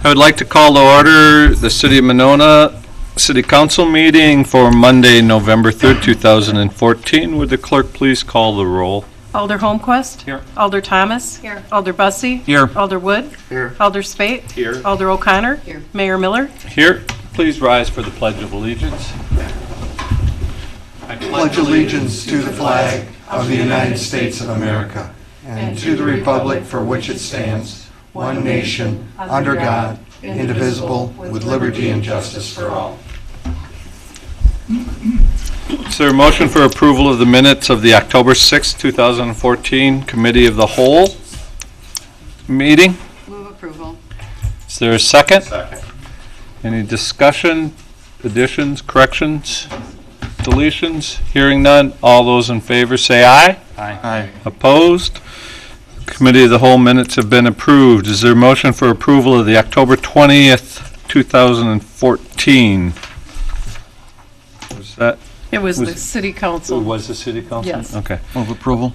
I would like to call to order the City of Monona City Council meeting for Monday, November 3rd, 2014. Would the clerk please call the roll? Alder Holmquist. Here. Alder Thomas. Here. Alder Bussey. Here. Alder Wood. Here. Alder Spate. Here. Alder O'Connor. Here. Mayor Miller. Here. Please rise for the Pledge of Allegiance. I pledge allegiance to the flag of the United States of America and to the republic for which it stands, one nation, under God, indivisible, with liberty and justice for all. Is there a motion for approval of the minutes of the October 6th, 2014 Committee of the Whole meeting? Move approval. Is there a second? Second. Any discussion, additions, corrections, deletions? Hearing none, all those in favor say aye. Aye. Opposed? Committee of the Whole minutes have been approved. Is there a motion for approval of the October 20th, 2014? Was that? It was the City Council. Was the City Council? Yes. Okay. Move approval.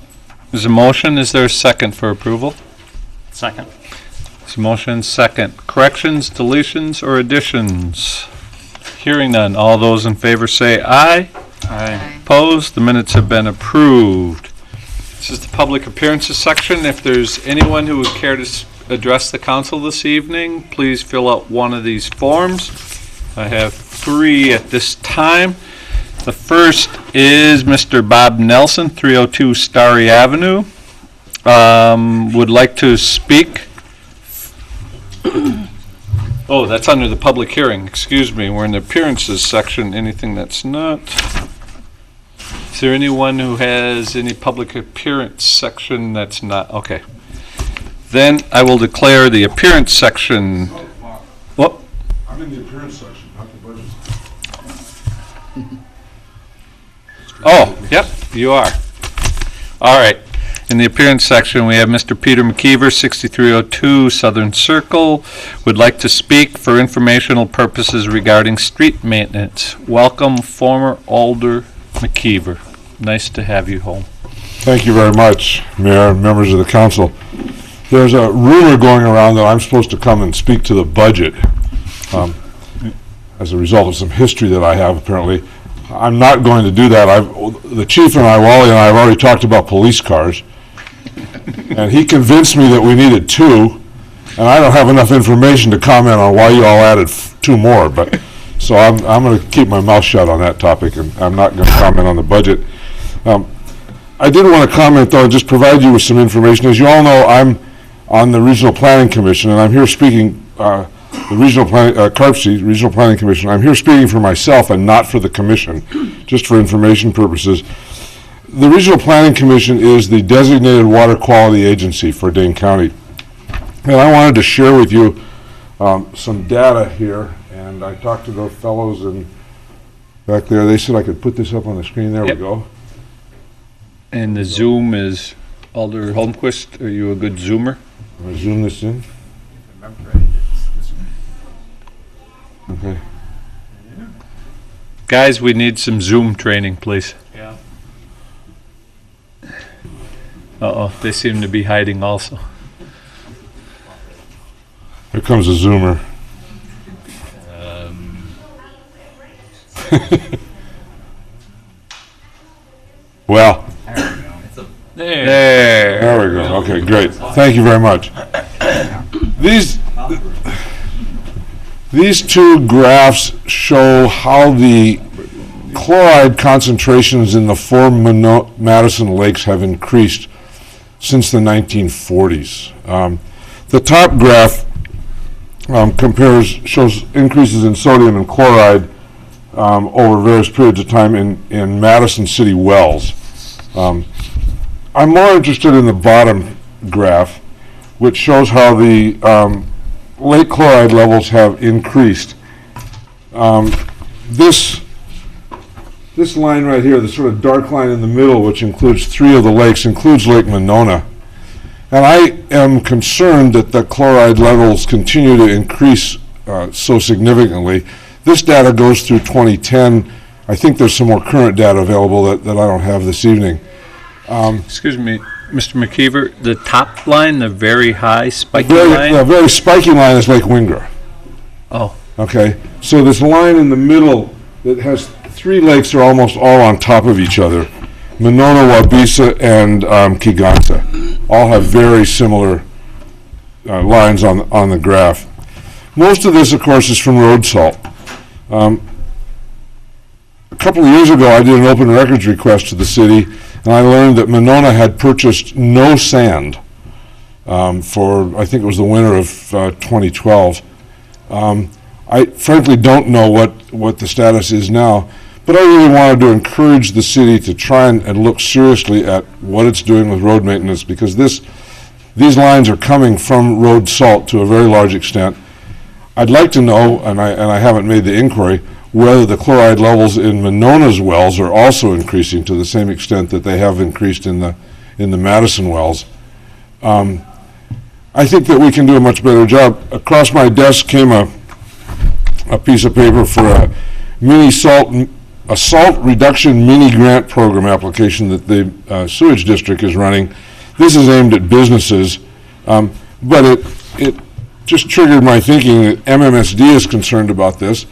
There's a motion. Is there a second for approval? Second. There's a motion, second. Corrections, deletions, or additions? Hearing none. All those in favor say aye. Aye. Opposed? The minutes have been approved. This is the public appearances section. If there's anyone who would care to address the council this evening, please fill out one of these forms. I have 3 at this time. The first is Mr. Bob Nelson, 302 Starry Avenue. Would like to speak. Oh, that's under the public hearing. Excuse me. We're in the appearances section. Anything that's not. Is there anyone who has any public appearance section that's not? Okay. Then I will declare the appearance section. What? I'm in the appearance section, not the budget. Oh, yep, you are. All right. In the appearance section, we have Mr. Peter McKeever, 6302 Southern Circle, would like to speak for informational purposes regarding street maintenance. Welcome, former Alder McKeever. Nice to have you home. Thank you very much, Mayor and members of the council. There's a rumor going around that I'm supposed to come and speak to the budget as a result of some history that I have, apparently. I'm not going to do that. The chief and I, Wally and I, have already talked about police cars, and he convinced me that we needed 2, and I don't have enough information to comment on why you all added 2 more, but so I'm going to keep my mouth shut on that topic, and I'm not going to comment on the budget. I did want to comment, though, and just provide you with some information. As you all know, I'm on the Regional Planning Commission, and I'm here speaking, the Regional Planning, CARPC, Regional Planning Commission. I'm here speaking for myself and not for the commission, just for information purposes. The Regional Planning Commission is the designated water quality agency for Dane County. And I wanted to share with you some data here, and I talked to the fellows back there. They said I could put this up on the screen. There Yep. we go. And the Zoom is Alder Holmquist. Are you a good Zoomer? I'm going to zoom this in. Okay. Guys, we need some Zoom training, please. Yeah. Uh-oh, they seem to be hiding also. Here comes a zoomer. Well, there we go. Okay, great. Thank you very much. These 2 graphs show how the chloride concentrations in the 4 Madison lakes have increased since the 1940s. The top graph shows increases in sodium and chloride over various periods of time in Madison City wells. I'm more interested in the bottom graph, which shows how the lake chloride levels have increased. This line right here, the sort of dark line in the middle, which includes 3 of the lakes, includes Lake Monona. And I am concerned that the chloride levels continue to increase so significantly. This data goes through 2010. I think there's some more current data available that I don't have this evening. Excuse me, Mr. McKeever, the top line, the very high spiky line? The very spiky line is Lake Wingra. Oh, Okay, so this line in the middle that has three lakes are almost all on top of each other. Monona, Wabisa, and Kigansa all have very similar lines on the graph. Most of this, of course, is from road salt. A couple of years ago, I did an open records request to the city, and I learned that Monona had purchased no sand for, I think it was the winter of 2012. I frankly don't know what the status is now, but I really wanted to encourage the city to try and look seriously at what it's doing with road maintenance, because these lines are coming from road salt to a very large extent. I'd like to know, and I haven't made the inquiry, whether the chloride levels in Monona's wells are also increasing to the same extent that they have increased in the Madison wells. I think that we can do a much better job. Across my desk came a piece of paper for a salt reduction mini grant program application that the sewage district is running. This is aimed at businesses, but it just triggered my thinking that MMSD is concerned about this.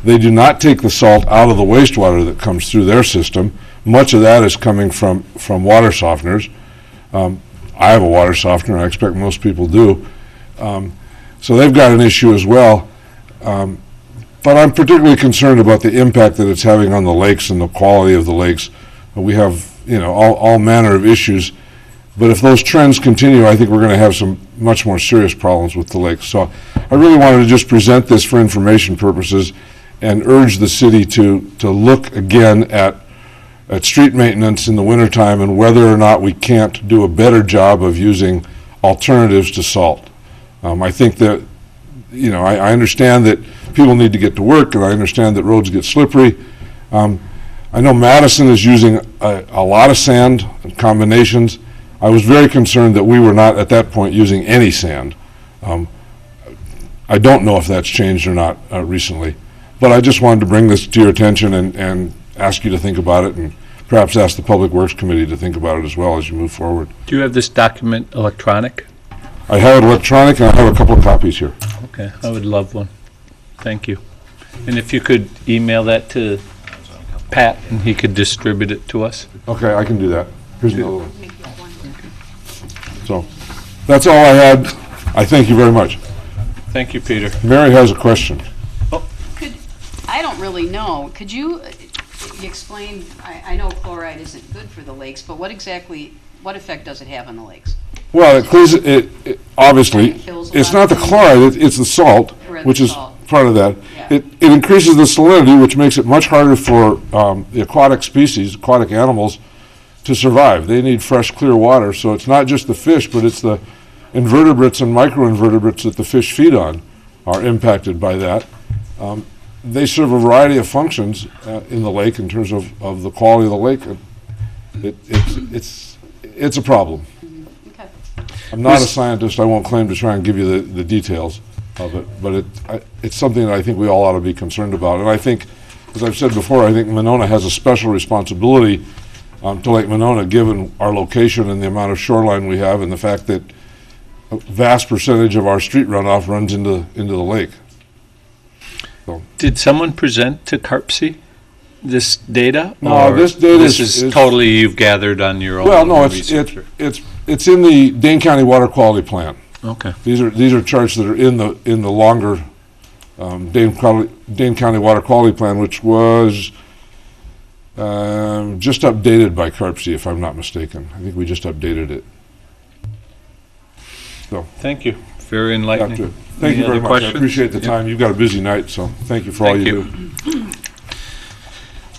They do not take the salt out of the wastewater that comes through their system. Much of that is coming from water softeners. I have a water softener. I expect most people do. So they've got an issue as well. But I'm particularly concerned about the impact that it's having on the lakes and the quality of the lakes. We have, all manner of issues. But if those trends continue, I think we're going to have some much more serious problems with the lakes. So I really wanted to just present this for information purposes and urge the city to look again at street maintenance in the wintertime and whether or not we can't do a better job of using alternatives to salt. I think that, I understand that people need to get to work, and I understand that roads get slippery. I know Madison is using a lot of sand and combinations. I was very concerned that we were not, at that point, using any sand. I don't know if that's changed or not recently, but I just wanted to bring this to your attention and ask you to think about it, and perhaps ask the Public Works Committee to think about it as well as you move forward. do you have this document electronic? I have it electronic, and I have a couple of copies here. Okay, I would love one. Thank you. And if you could email that to Pat, and he could distribute it to us. Okay, I can do that. Here's another one. So, that's all I had. I thank you very much. Thank you, Peter. Mary has a question. I don't really know. Could you explain, I know chloride isn't good for the lakes, but what effect does it have on the lakes? Well, it clears it obviously. It kills a It's lot not the of things. chloride, it's the salt, Or the which is salt. part of that. Yeah. It increases the salinity, which makes it much harder for the aquatic animals, to survive. They need fresh, clear water, so it's not just the fish, but it's the invertebrates and microinvertebrates that the fish feed on are impacted by that. They serve a variety of functions in the lake in terms of the quality of the lake. It's a problem. Okay. I'm not a scientist. I won't claim to try and give you the details of it, but it's something that I think we all ought to be concerned about. And I think, as I've said before, I think Monona has a special responsibility to Lake Monona, given our location and the amount of shoreline we have, and the fact that a vast percentage of our street runoff runs into the lake. Did someone present to CARPC this data? No, or this data this is totally you've gathered on your own Well, no, research? it's in the Dane County Water Quality Plan. Okay. These are charts that are in the longer Dane County Water Quality Plan, which was just updated by CARPC, if I'm not mistaken. I think we just updated it. Thank you. Very enlightening. Thank you Any very other much. I questions? appreciate the time. You've got a busy night, so thank you for all Thank you you. do.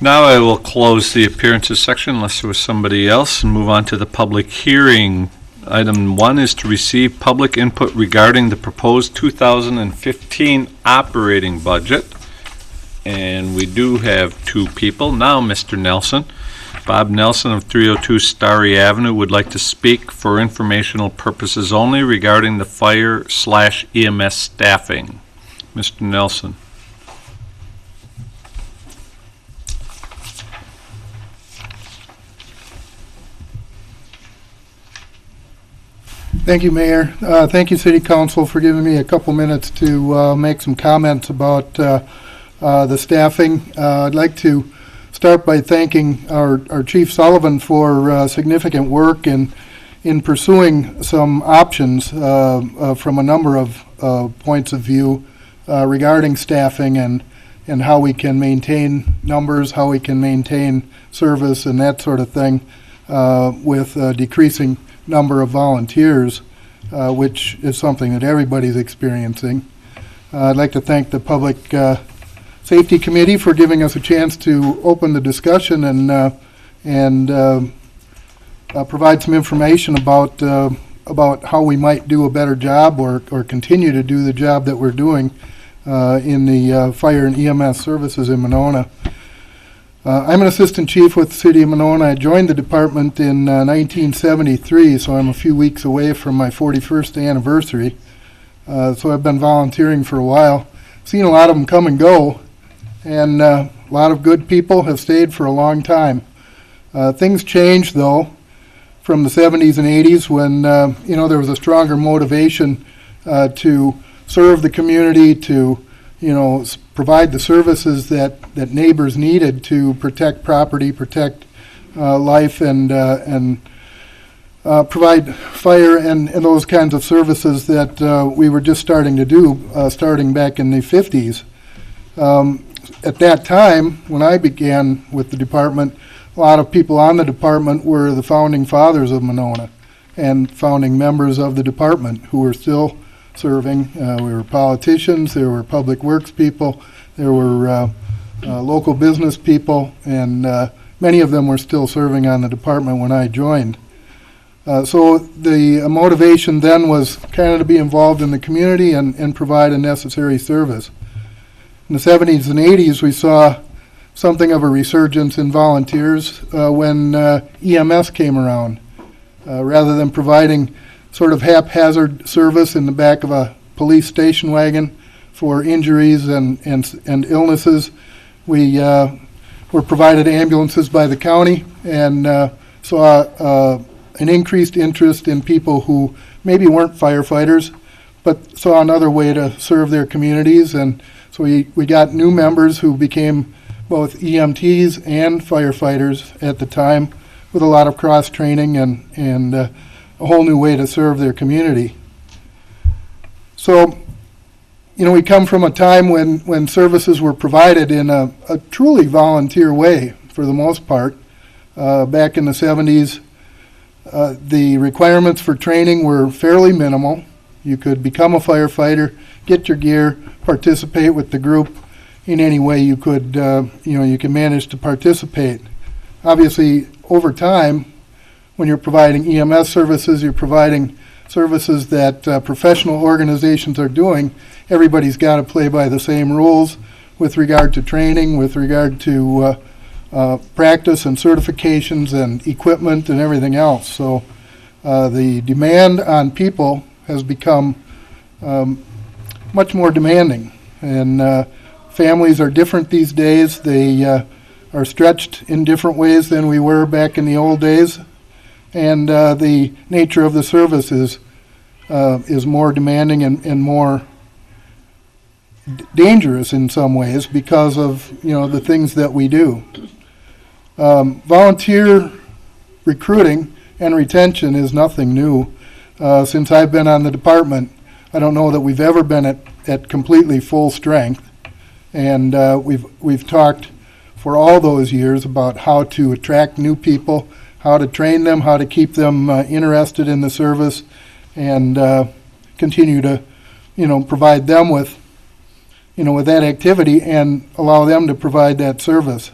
Now I will close the appearances section unless there was somebody else and move on to the public hearing. Item 1 is to receive public input regarding the proposed 2015 operating budget. And we do have two people. Now, Mr. Nelson. Bob Nelson of 302 Starry Avenue would like to speak for informational purposes only regarding the fire/EMS staffing. Mr. Nelson. Thank you, Mayor. Thank you, City Council, for giving me a couple minutes to make some comments about the staffing. I'd like to start by thanking our Chief Sullivan for significant work in pursuing some options from a number of points of view regarding staffing and how we can maintain numbers, how we can maintain service and that sort of thing with a decreasing number of volunteers, which is something that everybody's experiencing. I'd like to thank the Public Safety Committee for giving us a chance to open the discussion and provide some information about how we might do a better job or continue to do the job that we're doing in the fire and EMS services in Monona. I'm an assistant chief with the City of Monona. I joined the department in 1973, so I'm a few weeks away from my 41st anniversary. So I've been volunteering for a while. Seen a lot of them come and go, and a lot of good people have stayed for a long time. Things changed, though, from the 70s and 80s when there was a stronger motivation to serve the community, to provide the services that neighbors needed to protect property, protect life, and provide fire and those kinds of services that we were just starting to do, starting back in the 50s. At that time, when I began with the department, a lot of people on the department were the founding fathers of Monona and founding members of the department who were still serving. We were politicians, there were public works people, there were local business people, and many of them were still serving on the department when I joined. So the motivation then was kind of to be involved in the community and provide a necessary service. In the 70s and 80s, we saw something of a resurgence in volunteers when EMS came around. Rather than providing sort of haphazard service in the back of a police station wagon for injuries and illnesses, we were provided ambulances by the county and saw an increased interest in people who maybe weren't firefighters, but saw another way to serve their communities. And so we got new members who became both EMTs and firefighters at the time, with a lot of cross-training and a whole new way to serve their community. So, we come from a time when services were provided in a truly volunteer way, for the most part. Back in the 70s, the requirements for training were fairly minimal. You could become a firefighter, get your gear, participate with the group in any way you could, you can manage to participate. Obviously, over time, when you're providing EMS services, you're providing services that professional organizations are doing. Everybody's got to play by the same rules with regard to training, with regard to practice and certifications and equipment and everything else. So the demand on people has become much more demanding, and families are different these days. They are stretched in different ways than we were back in the old days, and the nature of the service is more demanding and more dangerous in some ways because of the things that we do. Volunteer recruiting and retention is nothing new. Since I've been on the department, I don't know that we've ever been at completely full strength, and we've talked for all those years about how to attract new people, how to train them, how to keep them interested in the service, and continue to, provide them with that activity and allow them to provide that service.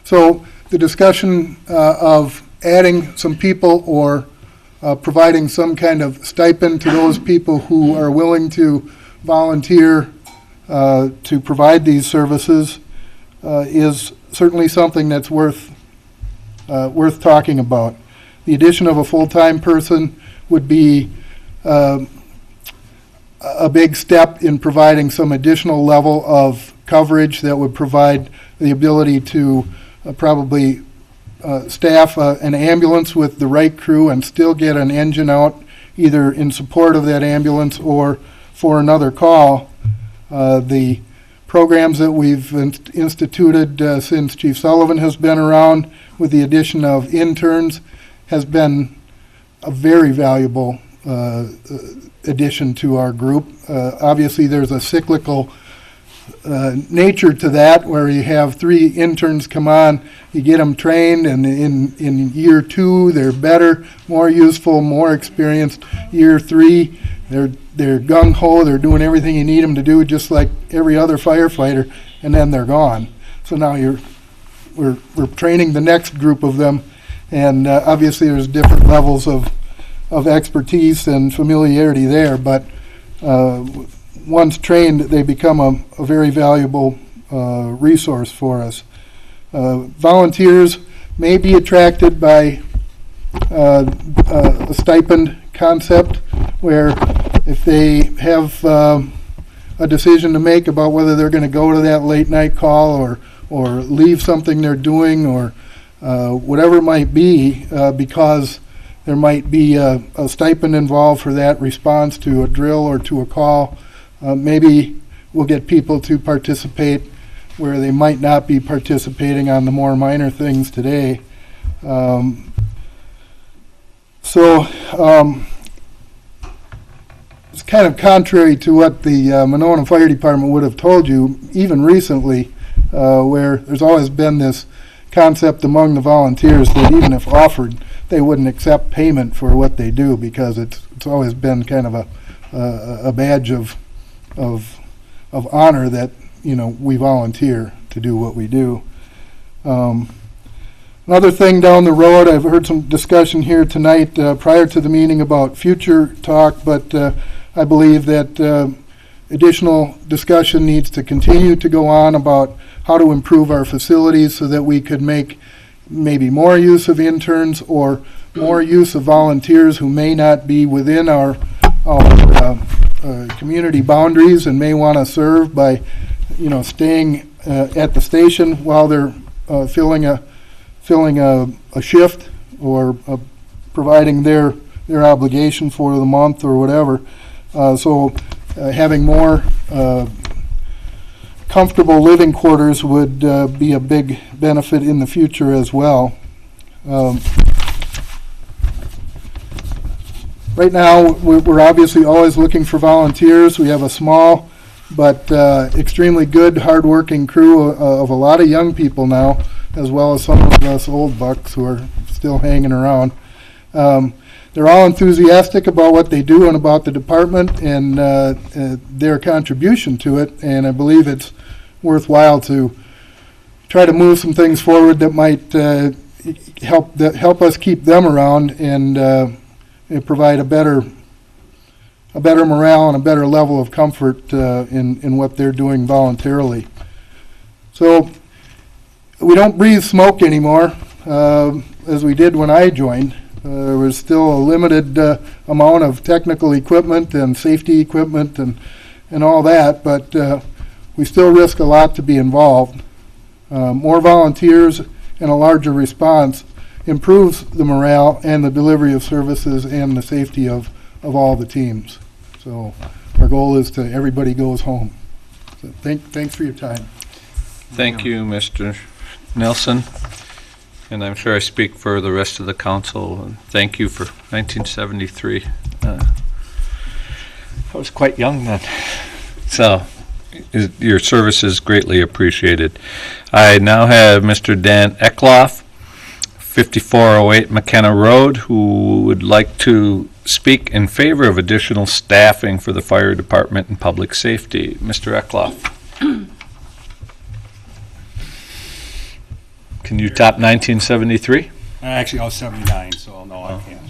So the discussion of adding some people or providing some kind of stipend to those people who are willing to volunteer to provide these services is certainly something that's worth talking about. The addition of a full-time person would be a big step in providing some additional level of coverage that would provide the ability to probably staff an ambulance with the right crew and still get an engine out either in support of that ambulance or for another call. The programs that we've instituted since Chief Sullivan has been around, with the addition of interns, has been a very valuable addition to our group. Obviously, there's a cyclical nature to that, where you have 3 interns come on, you get them trained, and in year 2 they're better, more useful, more experienced. Year 3 they're gung-ho, they're doing everything you need them to do, just like every other firefighter, and then they're gone. So now we're training the next group of them, and obviously there's different levels of expertise and familiarity there, but once trained, they become a very valuable resource for us. Volunteers may be attracted by a stipend concept, where if they have a decision to make about whether they're going to go to that late night call or leave something they're doing, or whatever it might be, because there might be a stipend involved for that response to a drill or to a call. Maybe we'll get people to participate where they might not be participating on the more minor things today. It's kind of contrary to what the Monona Fire Department would have told you, even recently, where there's always been this concept among the volunteers that even if offered, they wouldn't accept payment for what they do, because it's always been kind of a badge of honor that, you know, we volunteer to do what we do. Another thing down the road, I've heard some discussion here tonight prior to the meeting about future talk, but I believe that additional discussion needs to continue to go on about how to improve our facilities so that we could make maybe more use of interns or more use of volunteers who may not be within our community boundaries and may want to serve by, you know, staying at the station while they're filling a shift, or providing their obligation for the month or whatever. So having more comfortable living quarters would be a big benefit in the future as well. Right now, we're obviously always looking for volunteers. We have a small but extremely good, hard-working crew of a lot of young people now, as well as some of us old bucks who are still hanging around. They're all enthusiastic about what they do and about the department and their contribution to it, and I believe it's worthwhile to try to move some things forward that might help us keep them around and provide a better morale and a better level of comfort in what they're doing voluntarily. So we don't breathe smoke anymore, as we did when I joined. There was still a limited amount of technical equipment and safety equipment and all that, but we still risk a lot to be involved. More volunteers and a larger response improves the morale and the delivery of services and the safety of all the teams. So our goal is to everybody goes home. So thanks for your time. Thank you, Mr. Nelson. And I'm sure I speak for the rest of the council. And thank you for 1973. I was quite young then. So your service is greatly appreciated. I now have Mr. Dan Eckloff, 5408 McKenna Road, who would like to speak in favor of additional staffing for the fire department and public safety. Mr. Eckloff. Can you top 1973? Actually, I was 79, so no, I can't.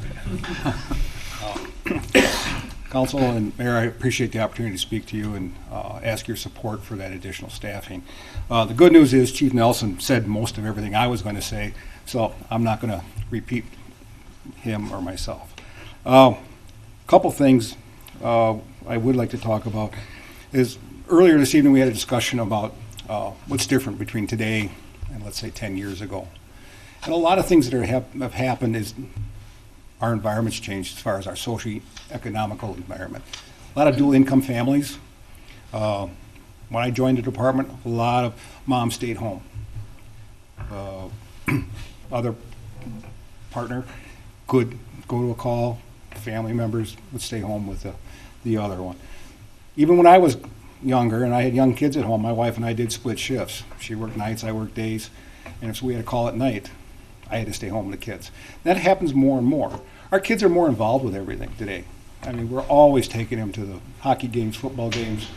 Council and Mayor, I appreciate the opportunity to speak to you and ask your support for that additional staffing. The good news is Chief Nelson said most of everything I was going to say, so I'm not going to repeat him or myself. Couple things I would like to talk about is earlier this evening we had a discussion about what's different between today and let's say 10 years ago. And a lot of things that have happened is our environment's changed as far as our socio-economical environment. A lot of dual income families. When I joined the department, a lot of moms stayed home. Other partner could go to a call, family members would stay home with the other one. Even when I was younger and I had young kids at home, my wife and I did split shifts. She worked nights, I worked days, and if we had a call at night, I had to stay home with the kids. That happens more and more. Our kids are more involved with everything today. I mean, we're always taking them to the hockey games, football games,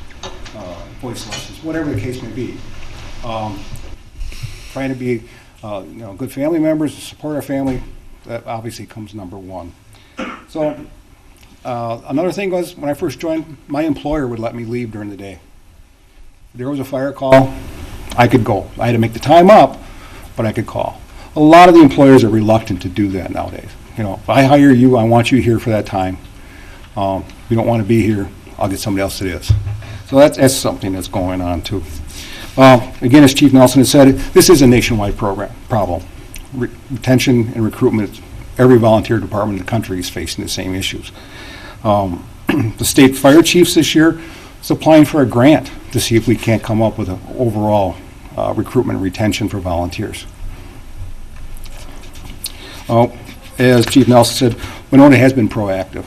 voice lessons, whatever the case may be. Trying to be good family members, support our family, that obviously comes number one. So another thing was, when I first joined, my employer would let me leave during the day. If there was a fire call, I could go. I had to make the time up, but I could call. A lot of the employers are reluctant to do that nowadays. If I hire you, I want you here for that time. If you don't want to be here, I'll get somebody else that is. So that's something that's going on too. Again, as Chief Nelson has said, this is a nationwide problem. Retention and recruitment, every volunteer department in the country is facing the same issues. The state fire chiefs this year is applying for a grant to see if we can't come up with an overall recruitment and retention for volunteers. As Chief Nelson said, Monona has been proactive.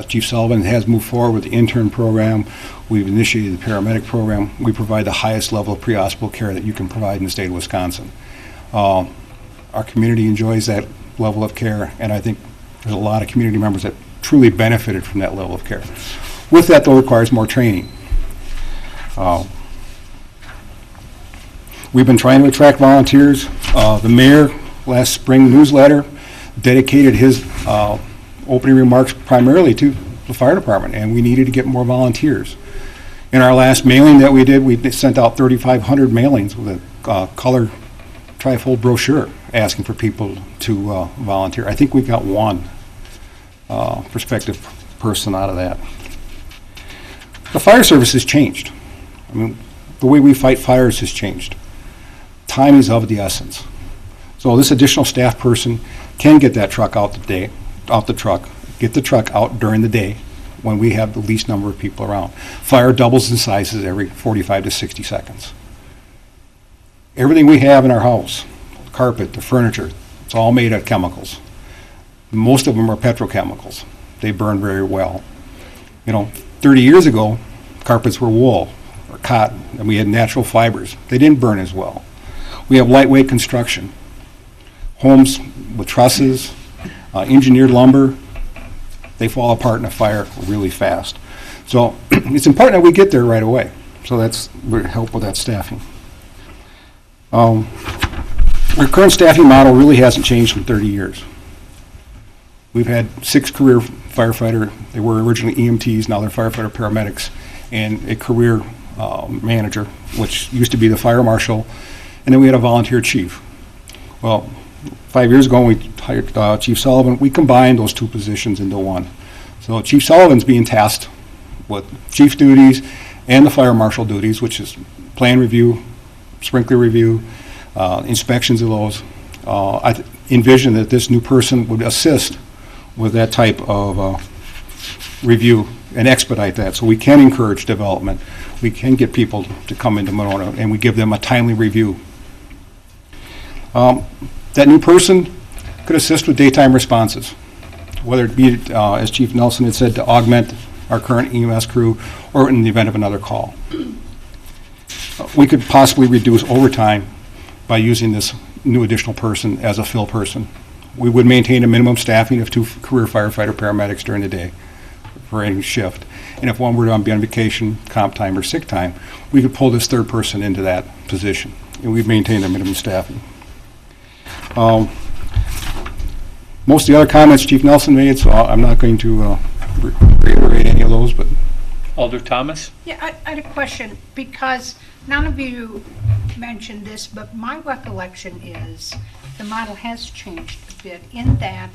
Chief Sullivan has moved forward with the intern program. We've initiated the paramedic program. We provide the highest level of pre-hospital care that you can provide in the state of Wisconsin. Our community enjoys that level of care, and I think there's a lot of community members that truly benefited from that level of care. With that, though, requires more training. We've been trying to attract volunteers. The mayor, last spring newsletter, dedicated his opening remarks primarily to the fire department, and we needed to get more volunteers. In our last mailing that we did, we sent out 3,500 mailings with a color trifold brochure asking for people to volunteer. I think we got one prospective person out of that. The fire service has changed. I mean, the way we fight fires has changed. Time is of the essence. So this additional staff person can get that truck out the truck, get the truck out during the day when we have the least number of people around. Fire doubles in sizes every 45 to 60 seconds. Everything we have in our house, the carpet, the furniture, it's all made of chemicals. Most of them are petrochemicals. They burn very well. 30 years ago, carpets were wool or cotton, and we had natural fibers. They didn't burn as well. We have lightweight construction. Homes with trusses, engineered lumber, they fall apart in a fire really fast. So it's important that we get there right away. So we help with that staffing. Our current staffing model really hasn't changed in 30 years. We've had 6 career firefighter, they were originally EMTs, now they're firefighter paramedics, and a career manager, which used to be the fire marshal, and then we had a volunteer chief. Well, 5 years ago, when we hired Chief Sullivan, we combined those 2 positions into one. So Chief Sullivan's being tasked with chief duties and the fire marshal duties, which is plan review, sprinkler review, inspections of those. I envision that this new person would assist with that type of review and expedite that, so we can encourage development. We can get people to come into Monona, and we give them a timely review. That new person could assist with daytime responses, whether it be, as Chief Nelson had said, to augment our current EMS crew or in the event of another call. We could possibly reduce overtime by using this new additional person as a fill person. We would maintain a minimum staffing of 2 career firefighter paramedics during the day for any shift. And if one were to be on vacation, comp time, or sick time, we could pull this 3rd person into that position, and we'd maintain a minimum staffing. Most of the other comments Chief Nelson made, so I'm not going to reiterate any of those, but. Alder Thomas? Yeah, I had a question, because none of you mentioned this, but my recollection is the model has changed a bit in that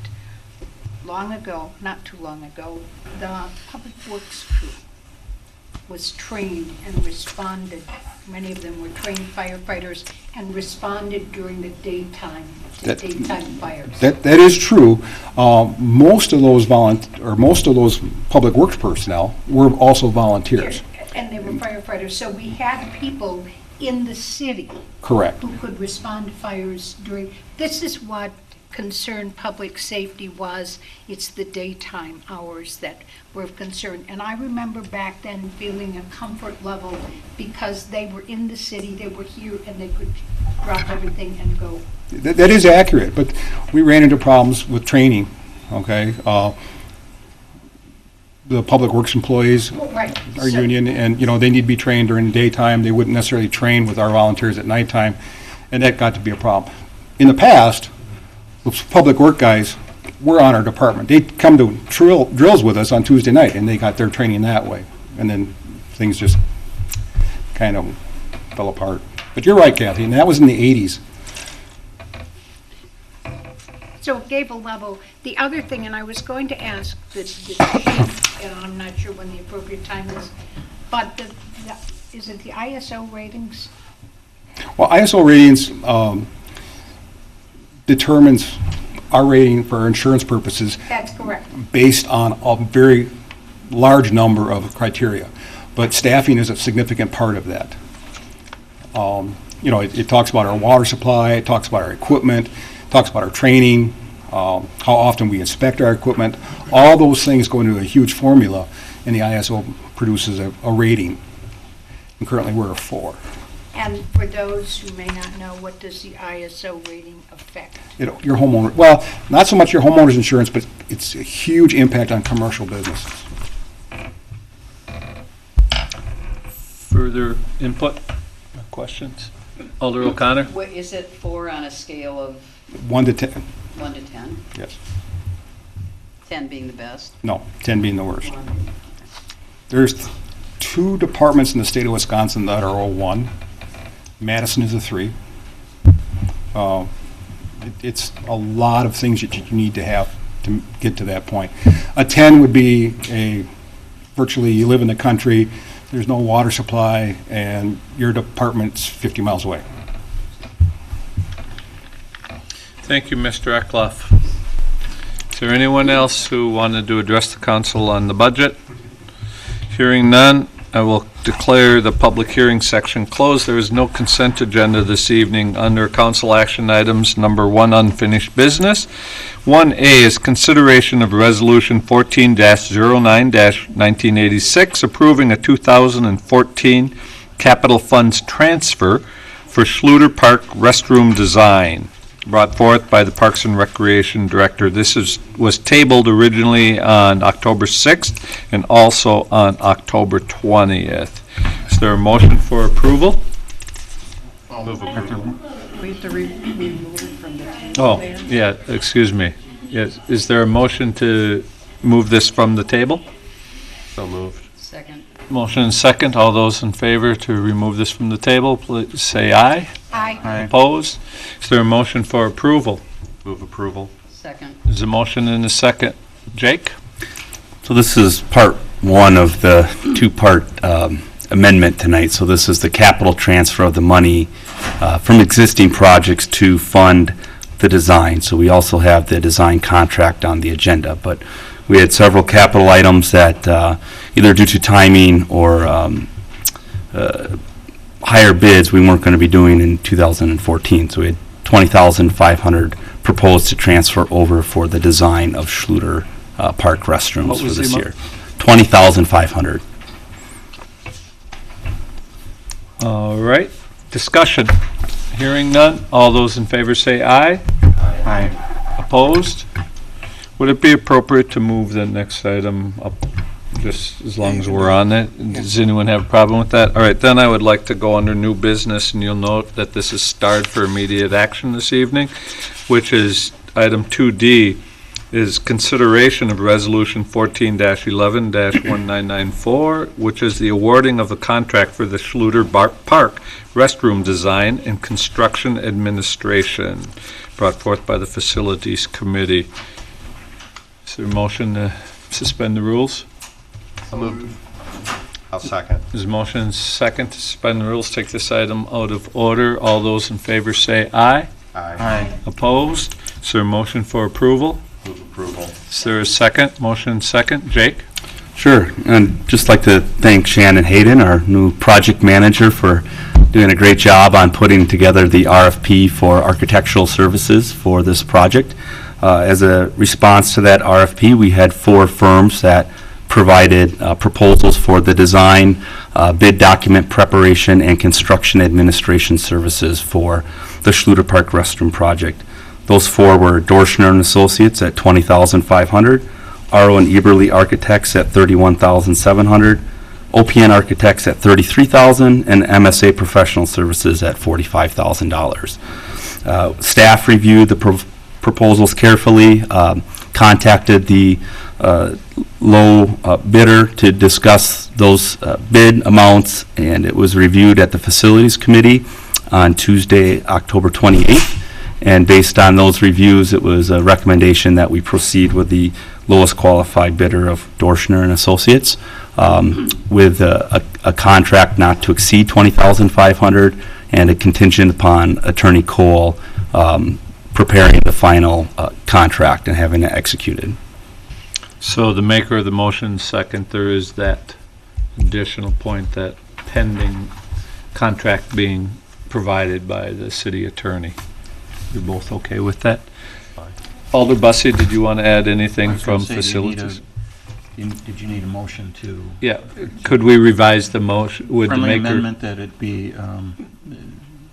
long ago, not too long ago, the public works crew was trained and responded. Many of them were trained firefighters and responded during the daytime to daytime fires. That is true. Most of those most of those public works personnel were also volunteers. And they were firefighters, so we had people in the city Correct. who could respond to fires during, this is what concerned public safety was. It's the daytime hours that were of concern. And I remember back then feeling a comfort level because they were in the city, they were here, and they could drop everything and go. That is accurate, but we ran into problems with training, okay? The public works employees Right. are So- union, and, they need to be trained during the daytime. They wouldn't necessarily train with our volunteers at nighttime, and that got to be a problem. In the past, the public work guys were on our department. They'd come to drills with us on Tuesday night, and they got their training that way. And then things just kind of fell apart. But you're right, Kathy, and that was in the 80s. So it gave a level. The other thing, and I was going to ask the chief, and I'm not sure when the appropriate time is, but is it the ISO ratings? Well, ISO ratings determines our rating for insurance purposes That's correct. based on a very large number of criteria. But staffing is a significant part of that. It talks about our water supply, it talks about our equipment, it talks about our training, how often we inspect our equipment. All those things go into a huge formula, and the ISO produces a rating. And currently, we're a 4. And for those who may not know, what does the ISO rating affect? Your homeowner, well, not so much your homeowner's insurance, but it's a huge impact on commercial businesses. Further input, questions? Alder O'Connor? Is it 4 on a scale of 1 to 10, 1 to 10? yes. 10 being the best? No, 10 being the worst. There's 2 departments in the state of Wisconsin that are 01. Madison is a 3. It's a lot of things that you need to have to get to that point. A 10 would be virtually you live in the country, there's no water supply, and your department's 50 miles away. Thank you, Mr. Eckloff. Is there anyone else who wanted to address the council on the budget? Hearing none, I will declare the public hearing section closed. There is no consent agenda this evening under council action items. Number 1, unfinished business. 1A is consideration of resolution 14-09-1986 approving a 2014 capital funds transfer for Schluter Park restroom design, brought forth by the Parks and Recreation Director. This was tabled originally on October 6th and also on October 20th. Is there a motion for approval? We have to remove it from the table. Oh, then. yeah, excuse me. Yes, is there a motion to move this from the table? So moved. Second. Motion and second. All those in favor to remove this from the table, please say aye. Aye. Opposed? Is there a motion for approval? Move approval. Second. There's a motion and a second. Jake? So this is part 1 of the 2-part amendment tonight. So this is the capital transfer of the money from existing projects to fund the design. So we also have the design contract on the agenda. But we had several capital items that either due to timing or higher bids we weren't going to be doing in 2014. So we had $20,500 proposed to transfer over for the design of Schluter Park restrooms What for was the this amount? year. $20,500. All right. Discussion. Hearing none. All those in favor say aye. Aye. Opposed? Would it be appropriate to move the next item up, just as long as we're on it? Does anyone have a problem with that? All right, then I would like to go under new business, and you'll note that this is starred for immediate action this evening, which is item 2D, is consideration of resolution 14-11-1994, which is the awarding of a contract for the Schluter Park restroom design and construction administration, brought forth by the Facilities Committee. Is there a motion to suspend the rules? I'll second. There's a motion second to suspend the rules, take this item out of order. All those in favor say aye. Aye. Opposed? Is there a motion for approval? Move approval. Is there a second? Motion second. Jake? Sure, and just like to thank Shannon Hayden, our new project manager, for doing a great job on putting together the RFP for architectural services for this project. As a response to that RFP, we had 4 firms that provided proposals for the design, bid document preparation, and construction administration services for the Schluter Park restroom project. Those 4 were Dorschner and Associates at $20,500, RO and Eberly Architects at $31,700, OPN Architects at $33,000, and MSA Professional Services at $45,000. Staff reviewed the proposals carefully, contacted the low bidder to discuss those bid amounts, and it was reviewed at the Facilities Committee on Tuesday, October 28th. And based on those reviews, it was a recommendation that we proceed with the lowest qualified bidder of Dorschner and Associates with a contract not to exceed $20,500 and a contingent upon Attorney Cole preparing the final contract and having it executed. So the maker of the motion second, there is that additional point that pending contract being provided by the city attorney. You're both okay with that? Alder Bussey, did you want to add anything from facilities? Did you need a motion to? Yeah, could we revise the motion, would the Friendly maker? amendment that it be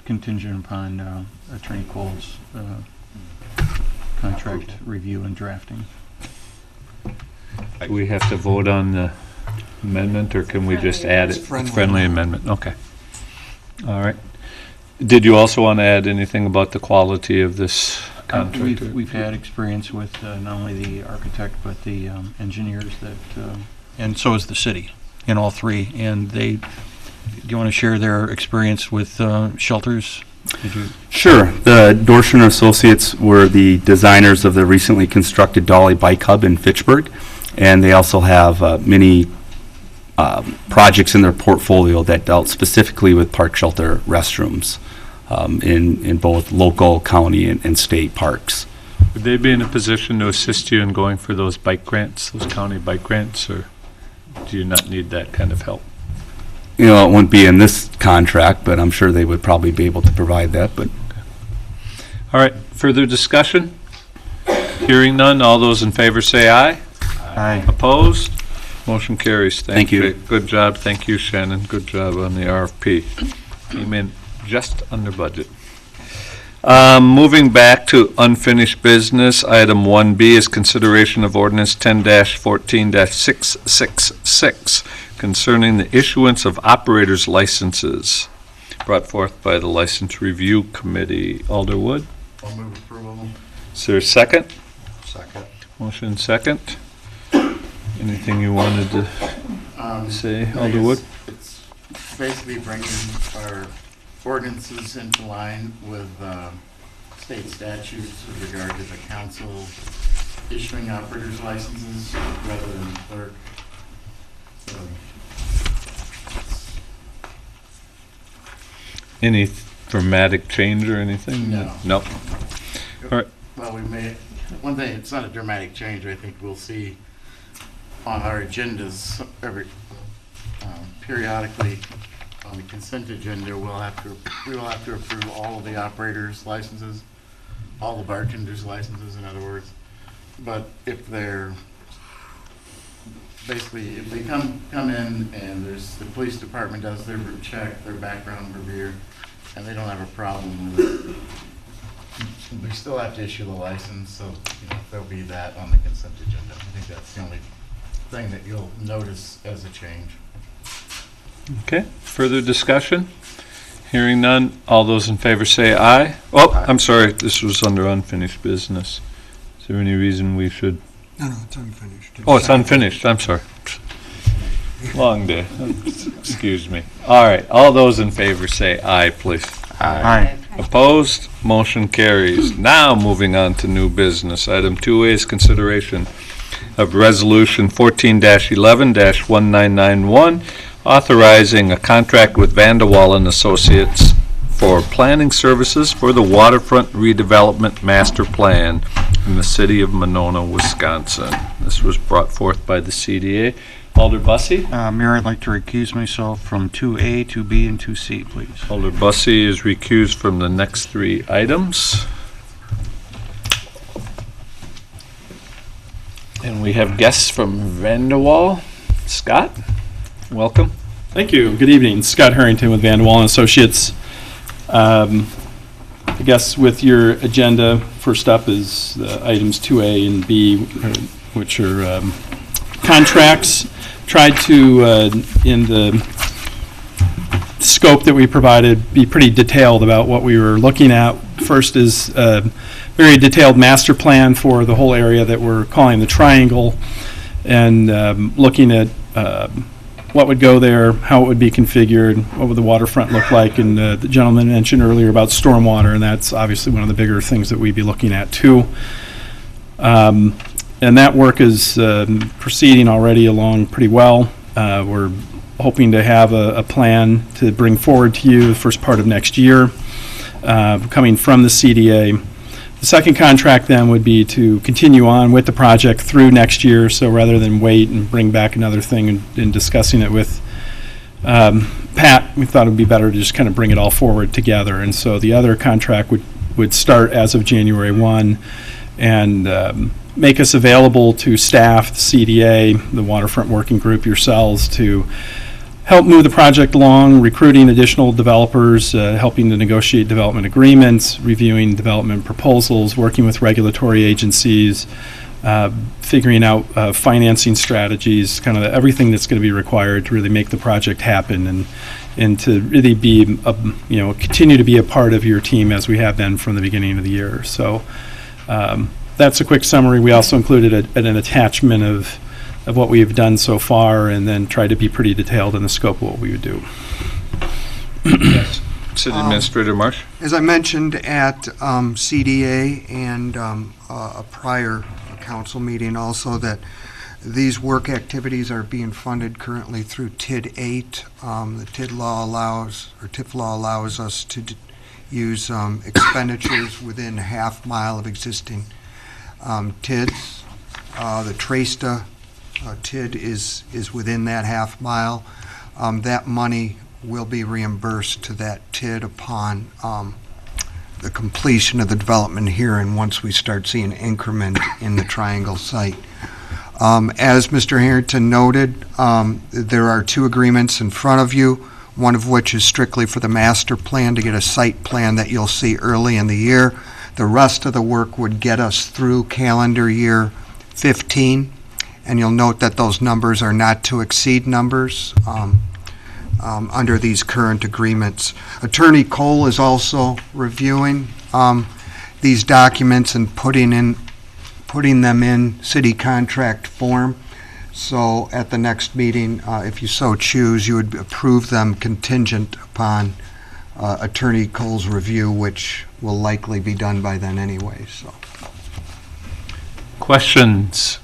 contingent upon Attorney Cole's contract review and drafting. Do we have to vote on the amendment, or can we just add it? It's friendly. Friendly amendment, okay. All right. Did you also want to add anything about the quality of this contract? We've had experience with not only the architect, but the engineers that, and so is the city, in all 3. And do you want to share their experience with shelters? Did you? Sure. The Dorschner Associates were the designers of the recently constructed Dolly Bike Hub in Fitchburg, and they also have many projects in their portfolio that dealt specifically with park shelter restrooms in both local, county, and state parks. Would they be in a position to assist you in going for those bike grants, those county bike grants, or do you not need that kind of help? You know, it wouldn't be in this contract, but I'm sure they would probably be able to provide that, but. All right, further discussion? Hearing none, all those in favor say aye. Aye. Opposed? Motion carries. Thank you. Jake. Good job. Thank you, Shannon. Good job on the RFP. Came in just under budget. Moving back to unfinished business, item 1B is consideration of ordinance 10-14-666 concerning the issuance of operators licenses brought forth by the License Review Committee. Alderwood? I'll move approval. Is there a second? Second. Motion second. Anything you wanted to say, Alderwood? It's basically bringing our ordinances into line with state statutes with regard to the council issuing operators licenses rather than the clerk. So, Any dramatic change or anything? No. Nope. All right. well, we may, one thing, it's not a dramatic change. I think we'll see on our agendas periodically on the consent agenda, we will have to approve all of the operators' licenses, all the bartenders' licenses, in other words. But if they're, basically, if they come in and the police department does their check, their background review, and they don't have a problem with it, we still have to issue the license, so, there'll be that on the consent agenda. I think that's the only thing that you'll notice as a change. Okay, further discussion? Hearing none, all those in favor say aye. Oh, I'm sorry, this was under unfinished business. Is there any reason we should? No, it's unfinished. Oh, it's unfinished, I'm sorry. Long day, excuse me. All right, all those in favor say aye, please. Aye. Opposed? Motion carries. Now, moving on to new business. Item 2A is consideration of Resolution 14-11-1991, authorizing a contract with Vanderwall and Associates for planning services for the waterfront redevelopment master plan in the city of Monona, Wisconsin. This was brought forth by the CDA. Alder Bussey? Mayor, I'd like to recuse myself from 2A, 2B, and 2C, please. Alder Bussey is recused from the next three items. And we have guests from Vanderwall. Scott, welcome. Thank you. Good evening. Scott Harrington with Vanderwall and Associates. I guess with your agenda, first up is items 2A and B, which are contracts. Tried to, in the scope that we provided, be pretty detailed about what we were looking at. First is a very detailed master plan for the whole area that we're calling the Triangle, and looking at what would go there, how it would be configured, what would the waterfront look like, and the gentleman mentioned earlier about stormwater, and that's obviously one of the bigger things that we'd be looking at too. And that work is proceeding already along pretty well. We're hoping to have a plan to bring forward to you the first part of next year, coming from the CDA. The second contract then would be to continue on with the project through next year, so rather than wait and bring back another thing and discussing it with Pat, we thought it would be better to just kind of bring it all forward together. And so the other contract would start as of January 1 and make us available to staff, the CDA, the Waterfront Working Group, yourselves, to help move the project along, recruiting additional developers, helping to negotiate development agreements, reviewing development proposals, working with regulatory agencies, figuring out financing strategies, kind of everything that's going to be required to really make the project happen, and to really be, continue to be a part of your team as we have been from the beginning of the year. So that's a quick summary. We also included an attachment of what we have done so far, and then tried to be pretty detailed in the scope of what we would do. Yes. City Administrator Marsh? As I mentioned at CDA and a prior council meeting also, that these work activities are being funded currently through TID 8. The TID law allows, or TIF law allows us to use expenditures within a half mile of existing TIDs. The TRASTA TID is within that half mile. That money will be reimbursed to that TID upon the completion of the development here, and once we start seeing increment in the Triangle site. As Mr. Harrington noted, there are two agreements in front of you, one of which is strictly for the master plan to get a site plan that you'll see early in the year. The rest of the work would get us through calendar year 15, and you'll note that those numbers are not to exceed numbers under these current agreements. Attorney Cole is also reviewing these documents and putting them in city contract form. So at the next meeting, if you so choose, you would approve them contingent upon Attorney Cole's review, which will likely be done by then anyway. So, questions?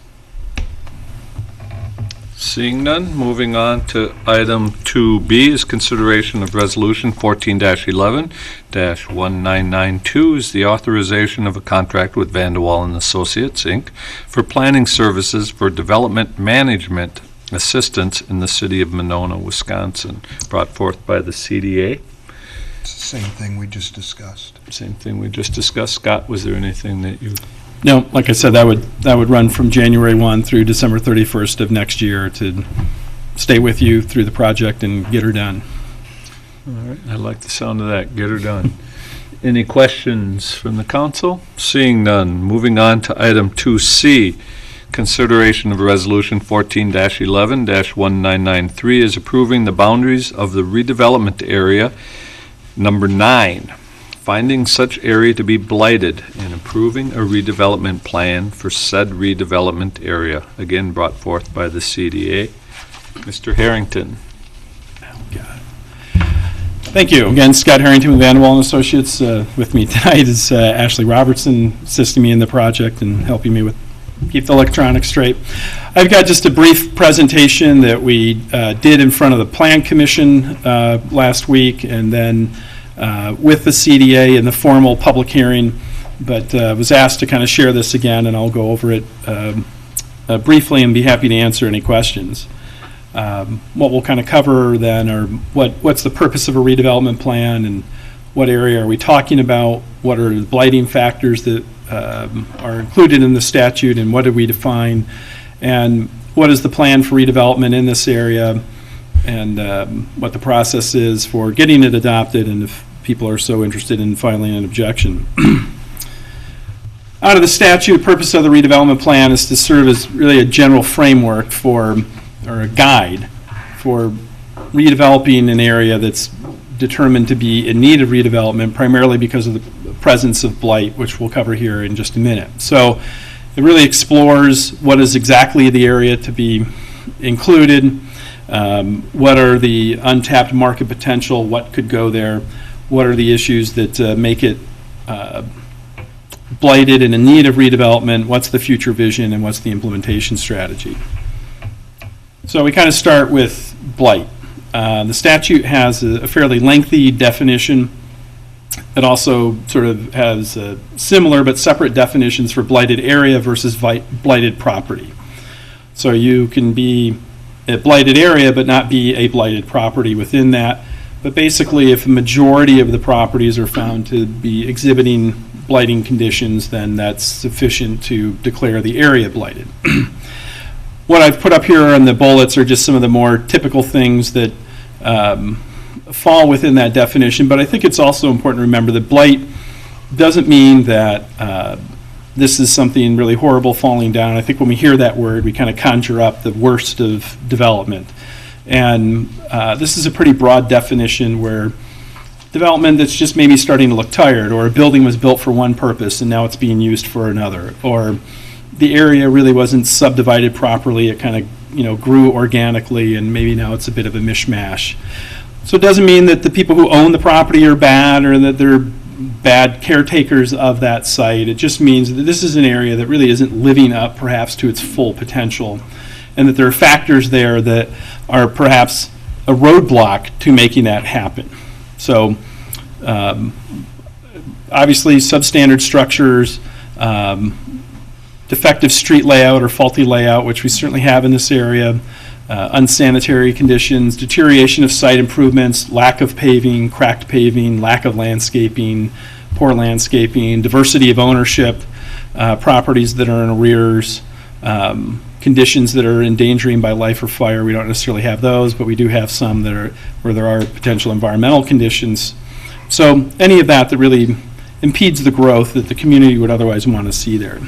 Seeing none, moving on to item 2B is consideration of resolution 14-11-1992 is the authorization of a contract with Vanderwall and Associates, Inc. for planning services for development management assistance in the city of Monona, Wisconsin, brought forth by the CDA. it's the same thing we just discussed. Same thing we just discussed. Scott, was there anything that you... No, like I said, that would run from January 1 through December 31st of next year to stay with you through the project and get her done. All right, I like the sound of that. Get her done. Any questions from the council? Seeing none, moving on to item 2C, consideration of resolution 14-11-1993 is approving the boundaries of the redevelopment area number 9. Finding such area to be blighted and approving a redevelopment plan for said redevelopment area, again brought forth by the CDA. Mr. Harrington. Thank you. Again, Scott Harrington with Vanderwall and Associates. With me tonight is Ashley Robertson, assisting me in the project and helping me with keep the electronics straight. I've got just a brief presentation that we did in front of the Plan Commission last week, and then with the CDA in the formal public hearing, but was asked to kind of share this again, and I'll go over it briefly and be happy to answer any questions. What we'll kind of cover then are what's the purpose of a redevelopment plan, and what area are we talking about, what are the blighting factors that are included in the statute, and what do we define, and what is the plan for redevelopment in this area, and what the process is for getting it adopted, and if people are so interested in filing an objection. Out of the statute, purpose of the redevelopment plan is to serve as really a general framework for, or a guide for redeveloping an area that's determined to be in need of redevelopment, primarily because of the presence of blight, which we'll cover here in just a minute. So it really explores what is exactly the area to be included, what are the untapped market potential, what could go there, what are the issues that make it blighted and in need of redevelopment, what's the future vision, and what's the implementation strategy. So we kind of start with blight. The statute has a fairly lengthy definition. It also sort of has similar but separate definitions for blighted area versus blighted property. So you can be a blighted area but not be a blighted property within that. But basically, if a majority of the properties are found to be exhibiting blighting conditions, then that's sufficient to declare the area blighted. What I've put up here on the bullets are just some of the more typical things that fall within that definition, but I think it's also important to remember that blight doesn't mean that this is something really horrible falling down. I think when we hear that word, we kind of conjure up the worst of development. And this is a pretty broad definition where development that's just maybe starting to look tired, or a building was built for one purpose and now it's being used for another, or the area really wasn't subdivided properly, it kind of grew organically and maybe now it's a bit of a mishmash. So it doesn't mean that the people who own the property are bad or that they're bad caretakers of that site. It just means that this is an area that really isn't living up perhaps to its full potential, and that there are factors there that are perhaps a roadblock to making that happen. So obviously substandard structures, defective street layout or faulty layout, which we certainly have in this area, unsanitary conditions, deterioration of site improvements, lack of paving, cracked paving, lack of landscaping, poor landscaping, diversity of ownership, properties that are in arrears, conditions that are endangering by life or fire. We don't necessarily have those, but we do have some that are where there are potential environmental conditions. So any of that really impedes the growth that the community would otherwise want to see there.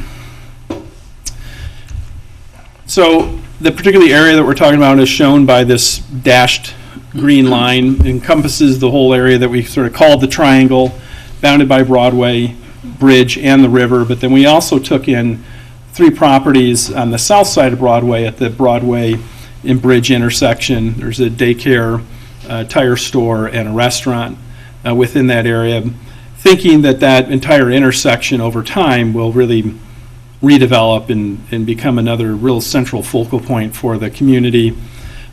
So the particular area that we're talking about is shown by this dashed green line. It encompasses the whole area that we sort of called the triangle, bounded by Broadway, Bridge, and the river. But then we also took in 3 properties on the south side of Broadway at the Broadway and Bridge intersection. There's a daycare, tire store, and a restaurant within that area, thinking that that entire intersection over time will really redevelop and become another real central focal point for the community.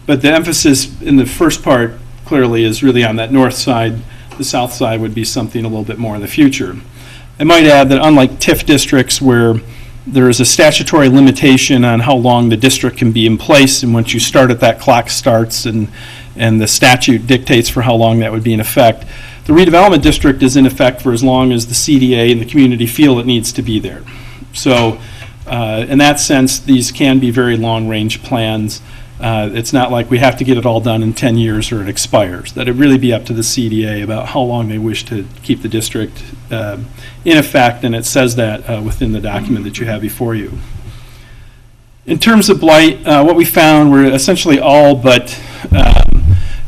But the emphasis in the first part clearly is really on that north side. The south side would be something a little bit more in the future. I might add that unlike TIF districts where there is a statutory limitation on how long the district can be in place, and once you start it, that clock starts, and the statute dictates for how long that would be in effect. The redevelopment district is in effect for as long as the CDA and the community feel it needs to be there. So in that sense, these can be very long-range plans. It's not like we have to get it all done in 10 years or it expires. That it really be up to the CDA about how long they wish to keep the district in effect, and it says that within the document that you have before you. In terms of blight, what we found were essentially all but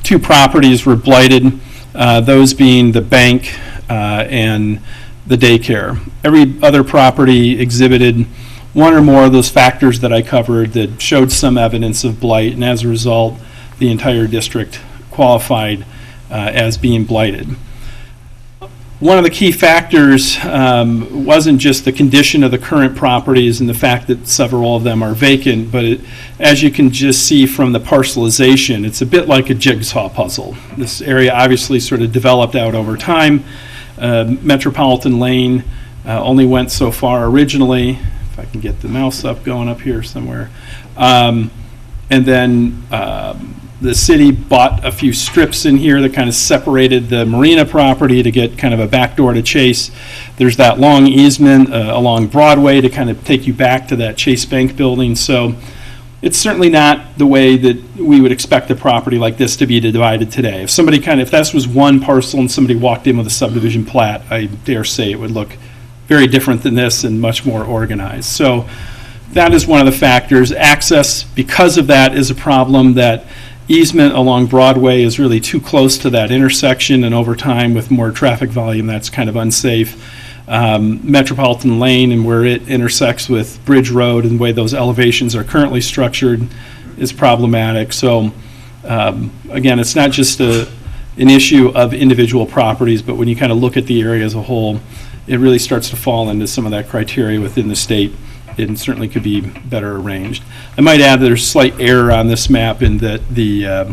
2 properties were blighted, those being the bank and the daycare. Every other property exhibited one or more of those factors that I covered that showed some evidence of blight, and as a result, the entire district qualified as being blighted. one of the key factors wasn't just the condition of the current properties and the fact that several of them are vacant, but as you can just see from the parcelization, it's a bit like a jigsaw puzzle. This area obviously sort of developed out over time. Metropolitan Lane only went so far originally. If I can get the mouse up, going up here somewhere. And then the city bought a few strips in here that kind of separated the marina property to get kind of a backdoor to Chase. There's that long easement along Broadway to kind of take you back to that Chase Bank building. So it's certainly not the way that we would expect a property like this to be divided today. If somebody if this was one parcel and somebody walked in with a subdivision plat, I dare say it would look very different than this and much more organized. So that is one of the factors. Access, because of that, is a problem. That easement along Broadway is really too close to that intersection, and over time with more traffic volume, that's kind of unsafe. Metropolitan Lane and where it intersects with Bridge Road and the way those elevations are currently structured is problematic. So again, it's not just an issue of individual properties, but when you kind of look at the area as a whole, it really starts to fall into some of that criteria within the state. It certainly could be better arranged. I might add there's slight error on this map in that I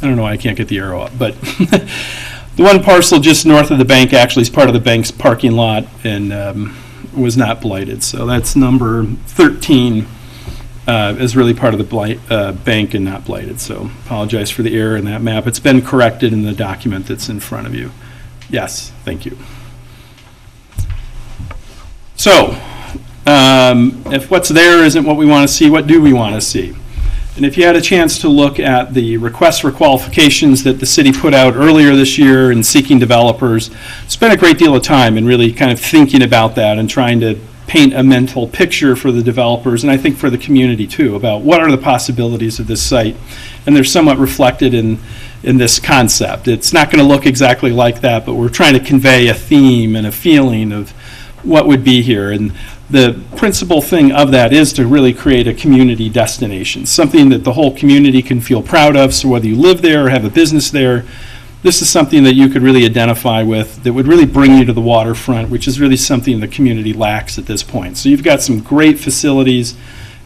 don't know why I can't get the arrow up, but the one parcel just north of the bank actually is part of the bank's parking lot and was not blighted. So that's number 13 is really part of the bank and not blighted. So apologize for the error in that map. It's been corrected in the document that's in front of you. Yes, thank you. So, if what's there isn't what we want to see, what do we want to see? And if you had a chance to look at the requests for qualifications that the city put out earlier this year in seeking developers, spent a great deal of time in really kind of thinking about that and trying to paint a mental picture for the developers, and I think for the community too, about what are the possibilities of this site. And they're somewhat reflected in this concept. It's not going to look exactly like that, but we're trying to convey a theme and a feeling of what would be here. And the principal thing of that is to really create a community destination, something that the whole community can feel proud of. So whether you live there or have a business there, this is something that you could really identify with that would really bring you to the waterfront, which is really something the community lacks at this point. So you've got some great facilities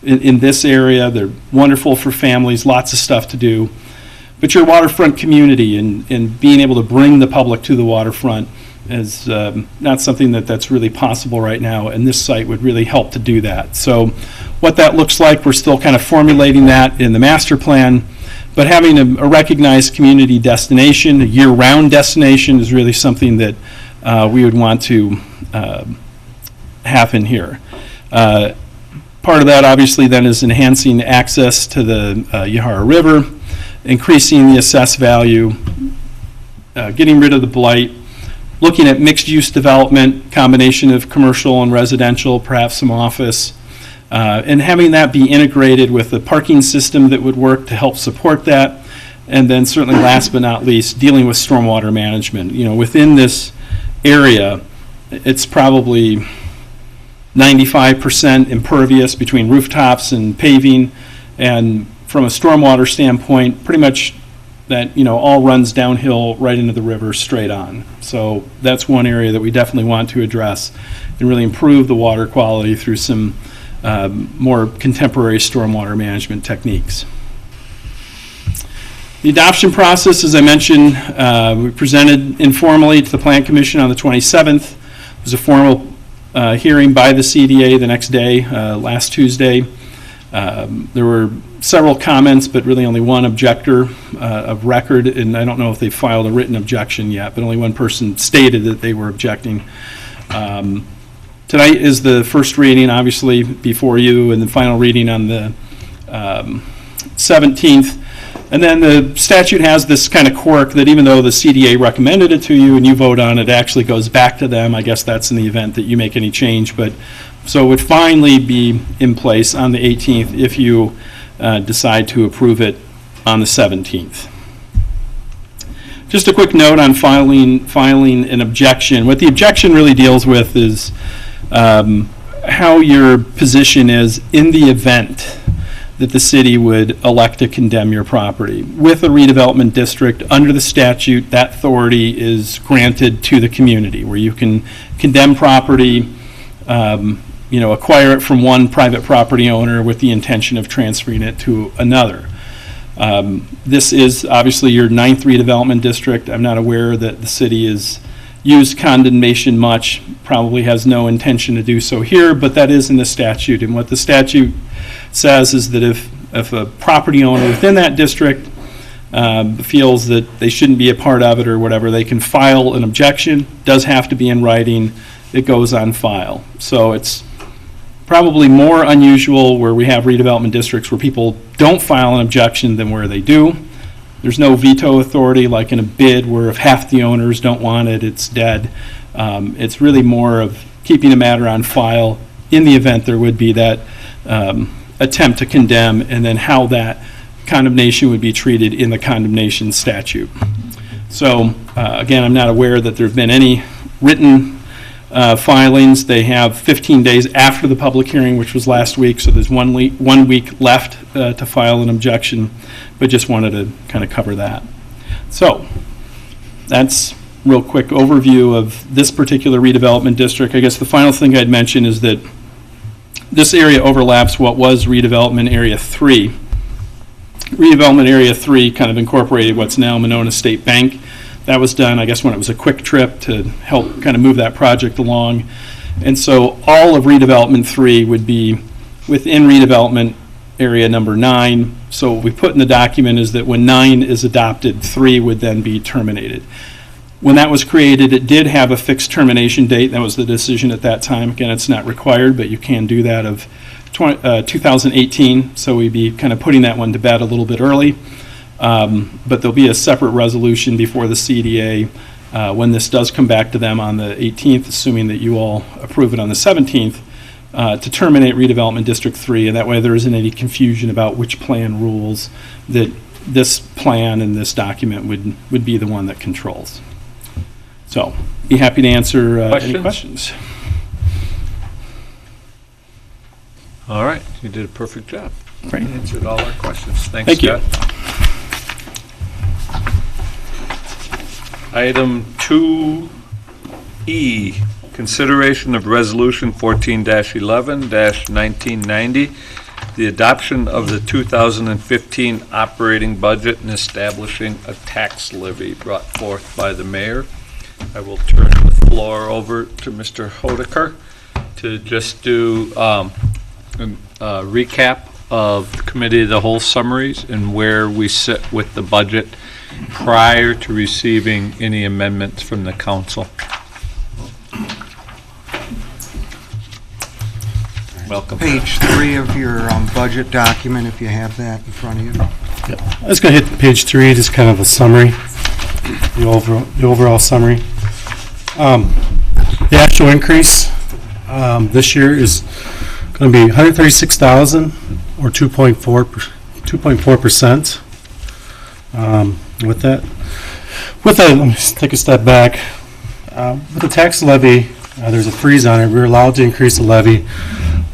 in this area. They're wonderful for families, lots of stuff to do. But your waterfront community and being able to bring the public to the waterfront is not something that's really possible right now, and this site would really help to do that. So what that looks like, we're still kind of formulating that in the master plan, but having a recognized community destination, a year-round destination, is really something that we would want to have in here. Part of that obviously then is enhancing access to the Yahara River, increasing the assessed value, getting rid of the blight, looking at mixed-use development, combination of commercial and residential, perhaps some office, and having that be integrated with a parking system that would work to help support that. And then certainly last but not least, dealing with stormwater management. You know, within this area, it's probably 95% impervious between rooftops and paving, and from a stormwater standpoint, pretty much that, you know, all runs downhill right into the river straight on. So that's one area that we definitely want to address and really improve the water quality through some more contemporary stormwater management techniques. The adoption process, as I mentioned, we presented informally to the Plan Commission on the 27th. There was a formal hearing by the CDA the next day, last Tuesday. There were several comments, but really only one objector of record, and I don't know if they filed a written objection yet, but only one person stated that they were objecting. Tonight is the first reading, obviously, before you, and the final reading on the 17th. And then the statute has this kind of quirk that even though the CDA recommended it to you and you vote on it, it actually goes back to them. I guess that's in the event that you make any change. But so it would finally be in place on the 18th if you decide to approve it on the 17th. Just a quick note on filing an objection. What the objection really deals with is how your position is in the event that the city would elect to condemn your property. With a redevelopment district, under the statute, that authority is granted to the community, where you can condemn property, acquire it from one private property owner with the intention of transferring it to another. This is obviously your 9th redevelopment district. I'm not aware that the city has used condemnation much, probably has no intention to do so here, but that is in the statute. And what the statute says is that if a property owner within that district feels that they shouldn't be a part of it or whatever, they can file an objection. Does have to be in writing. It goes on file. So it's probably more unusual where we have redevelopment districts where people don't file an objection than where they do. There's no veto authority like in a bid where if half the owners don't want it, it's dead. It's really more of keeping a matter on file in the event there would be that attempt to condemn, and then how that condemnation would be treated in the condemnation statute. So again, I'm not aware that there have been any written filings. They have 15 days after the public hearing, which was last week, so there's 1 week left to file an objection, but just wanted to kind of cover that. So that's real quick overview of this particular redevelopment district. I guess the final thing I'd mention is that this area overlaps what was redevelopment area 3. Redevelopment area 3 kind of incorporated what's now Monona State Bank. That was done, I guess, when it was a quick trip to help kind of move that project along. And so all of redevelopment 3 would be within redevelopment area number 9. So what we put in the document is that when 9 is adopted, 3 would then be terminated. When that was created, it did have a fixed termination date. That was the decision at that time. Again, it's not required, but you can do that of 2018. So we'd be kind of putting that one to bed a little bit early. But there'll be a separate resolution before the CDA when this does come back to them on the 18th, assuming that you all approve it on the 17th, to terminate redevelopment District 3, and that way there isn't any confusion about which plan rules, that this plan and this document would be the one that controls. So, be happy to answer any questions. All right, you did a perfect job. Great. You answered all our questions. Thanks, Thank you. Scott. Item 2E, consideration of Resolution 14-11-1990, the adoption of the 2015 operating budget and establishing a tax levy brought forth by the mayor. I will turn the floor over to Mr. Hodeker to just do a recap of the Committee of the Whole summaries and where we sit with the budget prior to receiving any amendments from the council. Welcome. Page 3 of your budget document, if you have that in front of you. Yep. I was going to hit page 3, just kind of a summary, the overall summary. The actual increase this year is going to be $136,000 or 2.4%. With that, let me just take a step back. With the tax levy, there's a freeze on it. We're allowed to increase the levy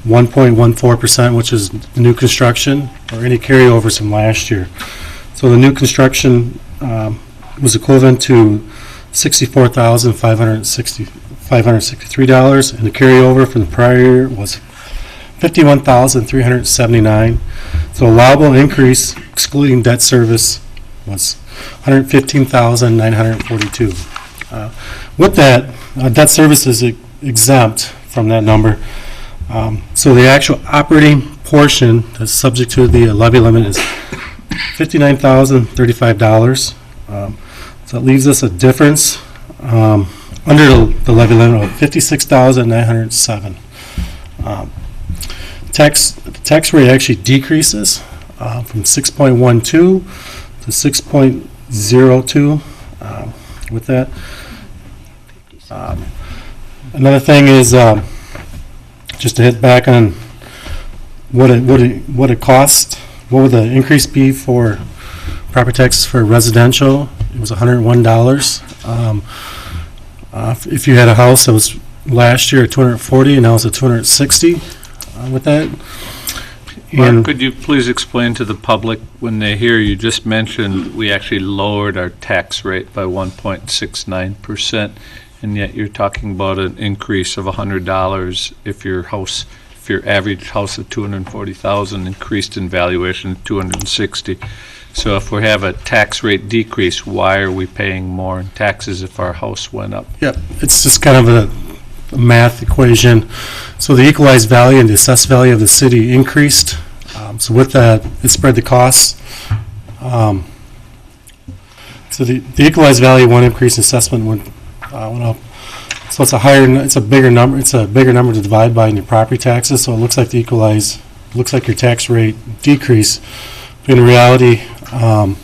1.14%, which is the new construction or any carryovers from last year. So the new construction was equivalent to $64,563, and the carryover from the prior year was $51,379. So allowable increase, excluding debt service, was $115,942. With that, debt service is exempt from that number. So the actual operating portion that's subject to the levy limit is $59,035. So it leaves us a difference under the levy limit of $56,907. The tax rate actually decreases from 6.12 to 6.02 with that. Another thing is just to hit back on what it cost. What would the increase be for property taxes for residential? It was $101. If you had a house that was last year at $240 and now it's at $260 with that. Mark, And could you please explain to the public, when they hear you just mentioned we actually lowered our tax rate by 1.69%, and yet you're talking about an increase of $100 if your average house of 240,000 increased in valuation to 260. So if we have a tax rate decrease, why are we paying more in taxes if our house went up? Yep, it's just kind of a math equation. So the equalized value and the assessed value of the city increased. So with that, it spread the costs. So the equalized value, one increase in assessment went up. So it's a bigger number to divide by in your property taxes. So it looks like looks like your tax rate decrease. But in reality, what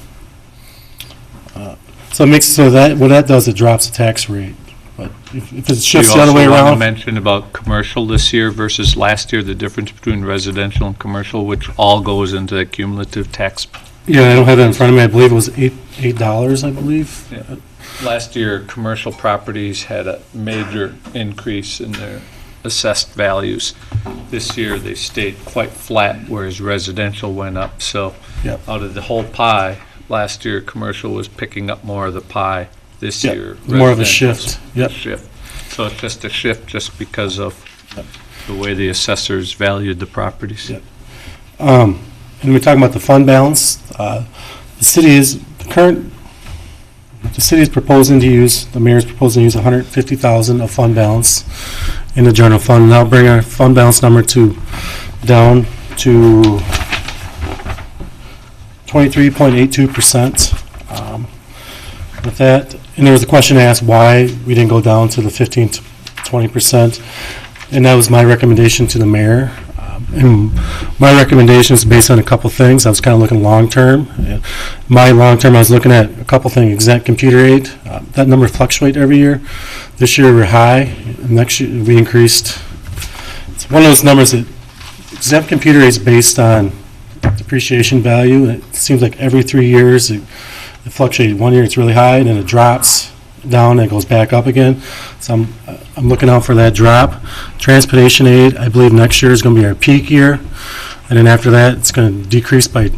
that does, it drops the tax rate. But if it shifts the other way You also want to around, mention about commercial this year versus last year, the difference between residential and commercial, which all goes into the cumulative tax. yeah, I don't have that in front of me. I believe it was $8, I believe. Yeah. Last year, commercial properties had a major increase in their assessed values. This year, they stayed quite flat, whereas residential went up. So Yep. out of the whole pie, last year, commercial was picking up more of the pie. This Yep. year, More of a residential's shift. Yep. shift. So it's just a shift just because of the way the assessors valued the properties. Yep. And we're talking about the fund balance. The city is proposing to use, the mayor's proposing to use $150,000 of fund balance in the general fund. And that'll bring our fund balance number down to 23.82%. With that, and there was a question asked why we didn't go down to the 15 to 20%. And that was my recommendation to the mayor. And my recommendation is based on a couple things. I was kind of looking long-term. My long-term, I was looking at a couple things. Exempt computer aid, that number fluctuates every year. This year we're high. Next year we increased. It's one of those numbers that exempt computer aid is based on depreciation value. And it seems like every 3 years it fluctuates. 1 year it's really high, and then it drops down and it goes back up again. So I'm looking out for that drop. Transportation aid, I believe next year is going to be our peak year, and then after that it's going to decrease by,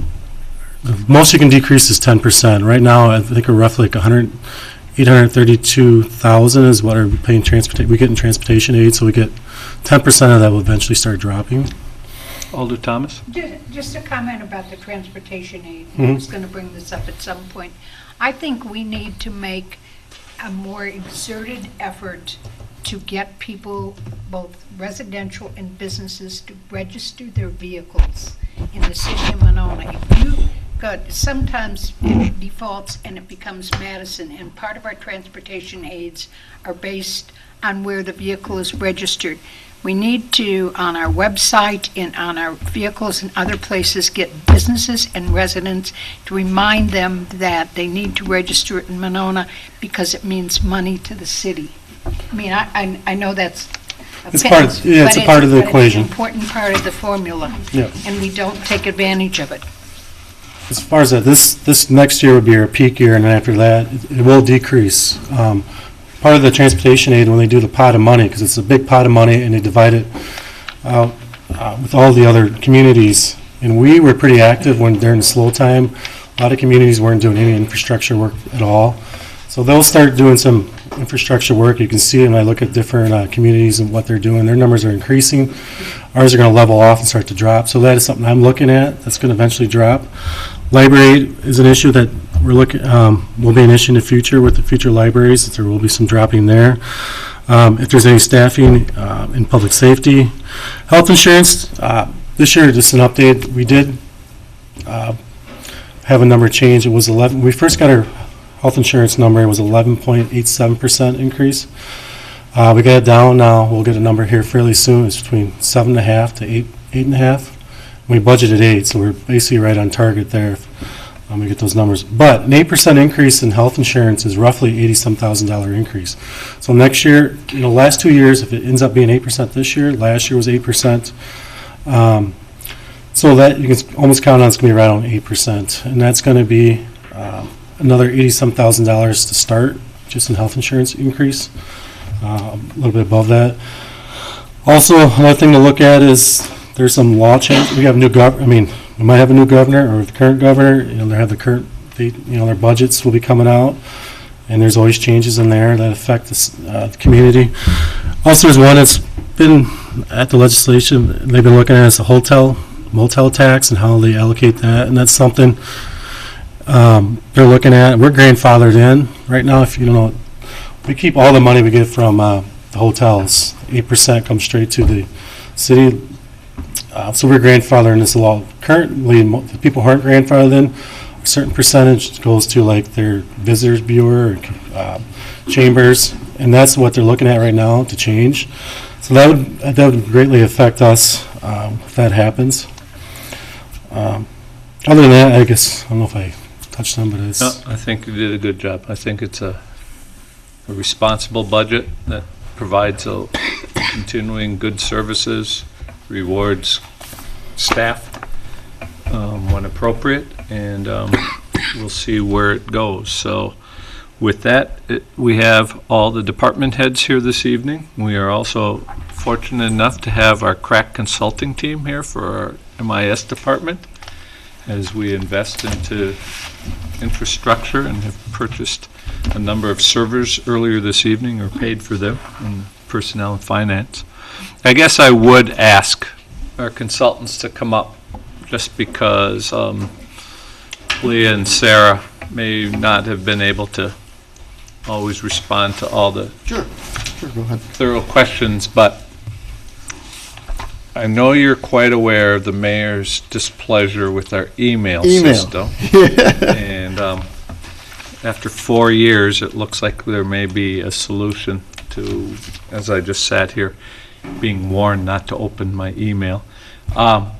the most you can decrease is 10%. Right now I think we're roughly like 832,000 is what we're paying we get in transportation aid, so we get 10% of that will eventually start dropping. Alder Thomas? Just a comment about the transportation aid. I Mhm. was going to bring this up at some point. I think we need to make a more exerted effort to get people, both residential and businesses, to register their vehicles in the city of Monona. Sometimes it defaults and it becomes Madison, and part of our transportation aids are based on where the vehicle is registered. We need to, on our website and on our vehicles and other places, get businesses and residents to remind them that they need to register it in Monona because it means money to the city. I mean, I know that's It's part of the equation. It's an important part of the formula, Yeah. and we don't take advantage of it. As far as that, this next year would be our peak year, and then after that, it will decrease. Part of the transportation aid, when they do the pot of money, because it's a big pot of money, and they divide it out with all the other communities. And we were pretty active during the slow time. A lot of communities weren't doing any infrastructure work at all. So they'll start doing some infrastructure work. You can see when I look at different communities and what they're doing, their numbers are increasing. Ours are going to level off and start to drop. So that is something I'm looking at. That's going to eventually drop. Library aid is an issue that we're looking, will be an issue in the future with the future libraries. There will be some dropping there. If there's any staffing in public safety. Health insurance, this year, just an update, we did have a number change. It was 11, we first got our health insurance number, it was 11.87% increase. We got it down now, we'll get a number here fairly soon, it's between 7.5 to 8.5. We budgeted 8, so we're basically right on target there if we get those numbers. But an 8% increase in health insurance is roughly $80,000 increase. So next year, last 2 years, if it ends up being 8% this year, last year was 8%. So that you can almost count on it's going to be right on 8%. And that's going to be another $80,000 to start, just in health insurance increase, a little bit above that. Also, another thing to look at is there's some law change. We have new we might have a new governor or the current governor, they have the current, their budgets will be coming out. And there's always changes in there that affect the community. Also, there's one that's been at the legislation, they've been looking at as a motel tax and how they allocate that, and that's something they're looking at. We're grandfathered in right now. If you don't know, we keep all the money we get from the hotels. 8% comes straight to the city. So we're grandfathered in this law. Currently, the people who aren't grandfathered in, a certain percentage goes to like their visitors bureau or chambers, and that's what they're looking at right now to change. So that would greatly affect us if that happens. Other than that, I guess I don't know if I touched on, but it's. No, I think you did a good job. I think it's a responsible budget that provides continuing good services, rewards staff when appropriate, and we'll see where it goes. So with that, we have all the department heads here this evening. We are also fortunate enough to have our crack consulting team here for our MIS department as we invest into infrastructure and have purchased a number of servers earlier this evening or paid for them in personnel and finance. I guess I would ask our consultants to come up just because Leah and Sarah may not have been able to always respond to all the Sure, go ahead. thorough questions, but I know you're quite aware of the mayor's displeasure with our email system. And after 4 years, it looks like there may be a solution to, as I just sat here, being warned not to open my email.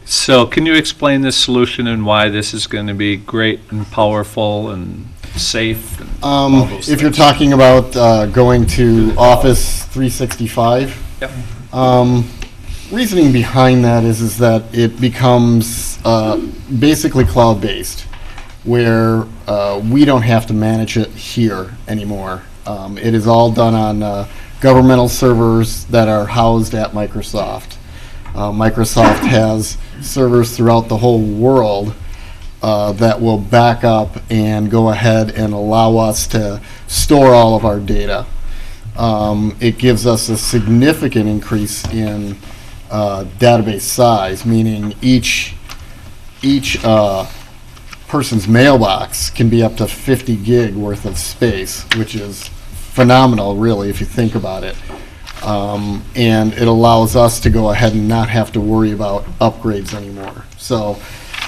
So can you explain this solution and why this is going to be great and powerful and safe? And all those If you're things? talking about going to Office 365, Yep. Reasoning behind that is that it becomes basically cloud-based, where we don't have to manage it here anymore. It is all done on governmental servers that are housed at Microsoft. Microsoft has servers throughout the whole world that will back up and go ahead and allow us to store all of our data. It gives us a significant increase in database size, meaning each person's mailbox can be up to 50 gig worth of space, which is phenomenal, really, if you think about it. And it allows us to go ahead and not have to worry about upgrades anymore. So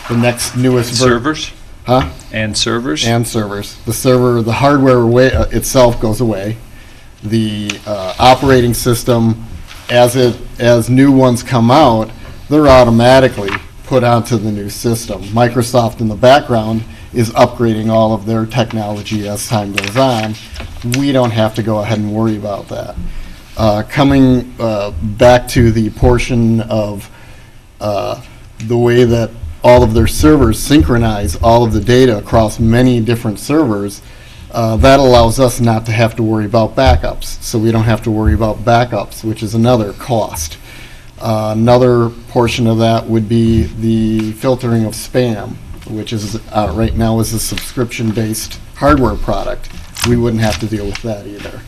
the next newest Servers? Huh? And servers? And servers. The hardware itself goes away. The operating system, as new ones come out, they're automatically put onto the new system. Microsoft in the background is upgrading all of their technology as time goes on. We don't have to go ahead and worry about that. Coming back to the portion of the way that all of their servers synchronize all of the data across many different servers, that allows us not to have to worry about backups. So we don't have to worry about backups, which is another cost. Another portion of that would be the filtering of spam, which is right now is a subscription-based hardware product. We wouldn't have to deal with that either.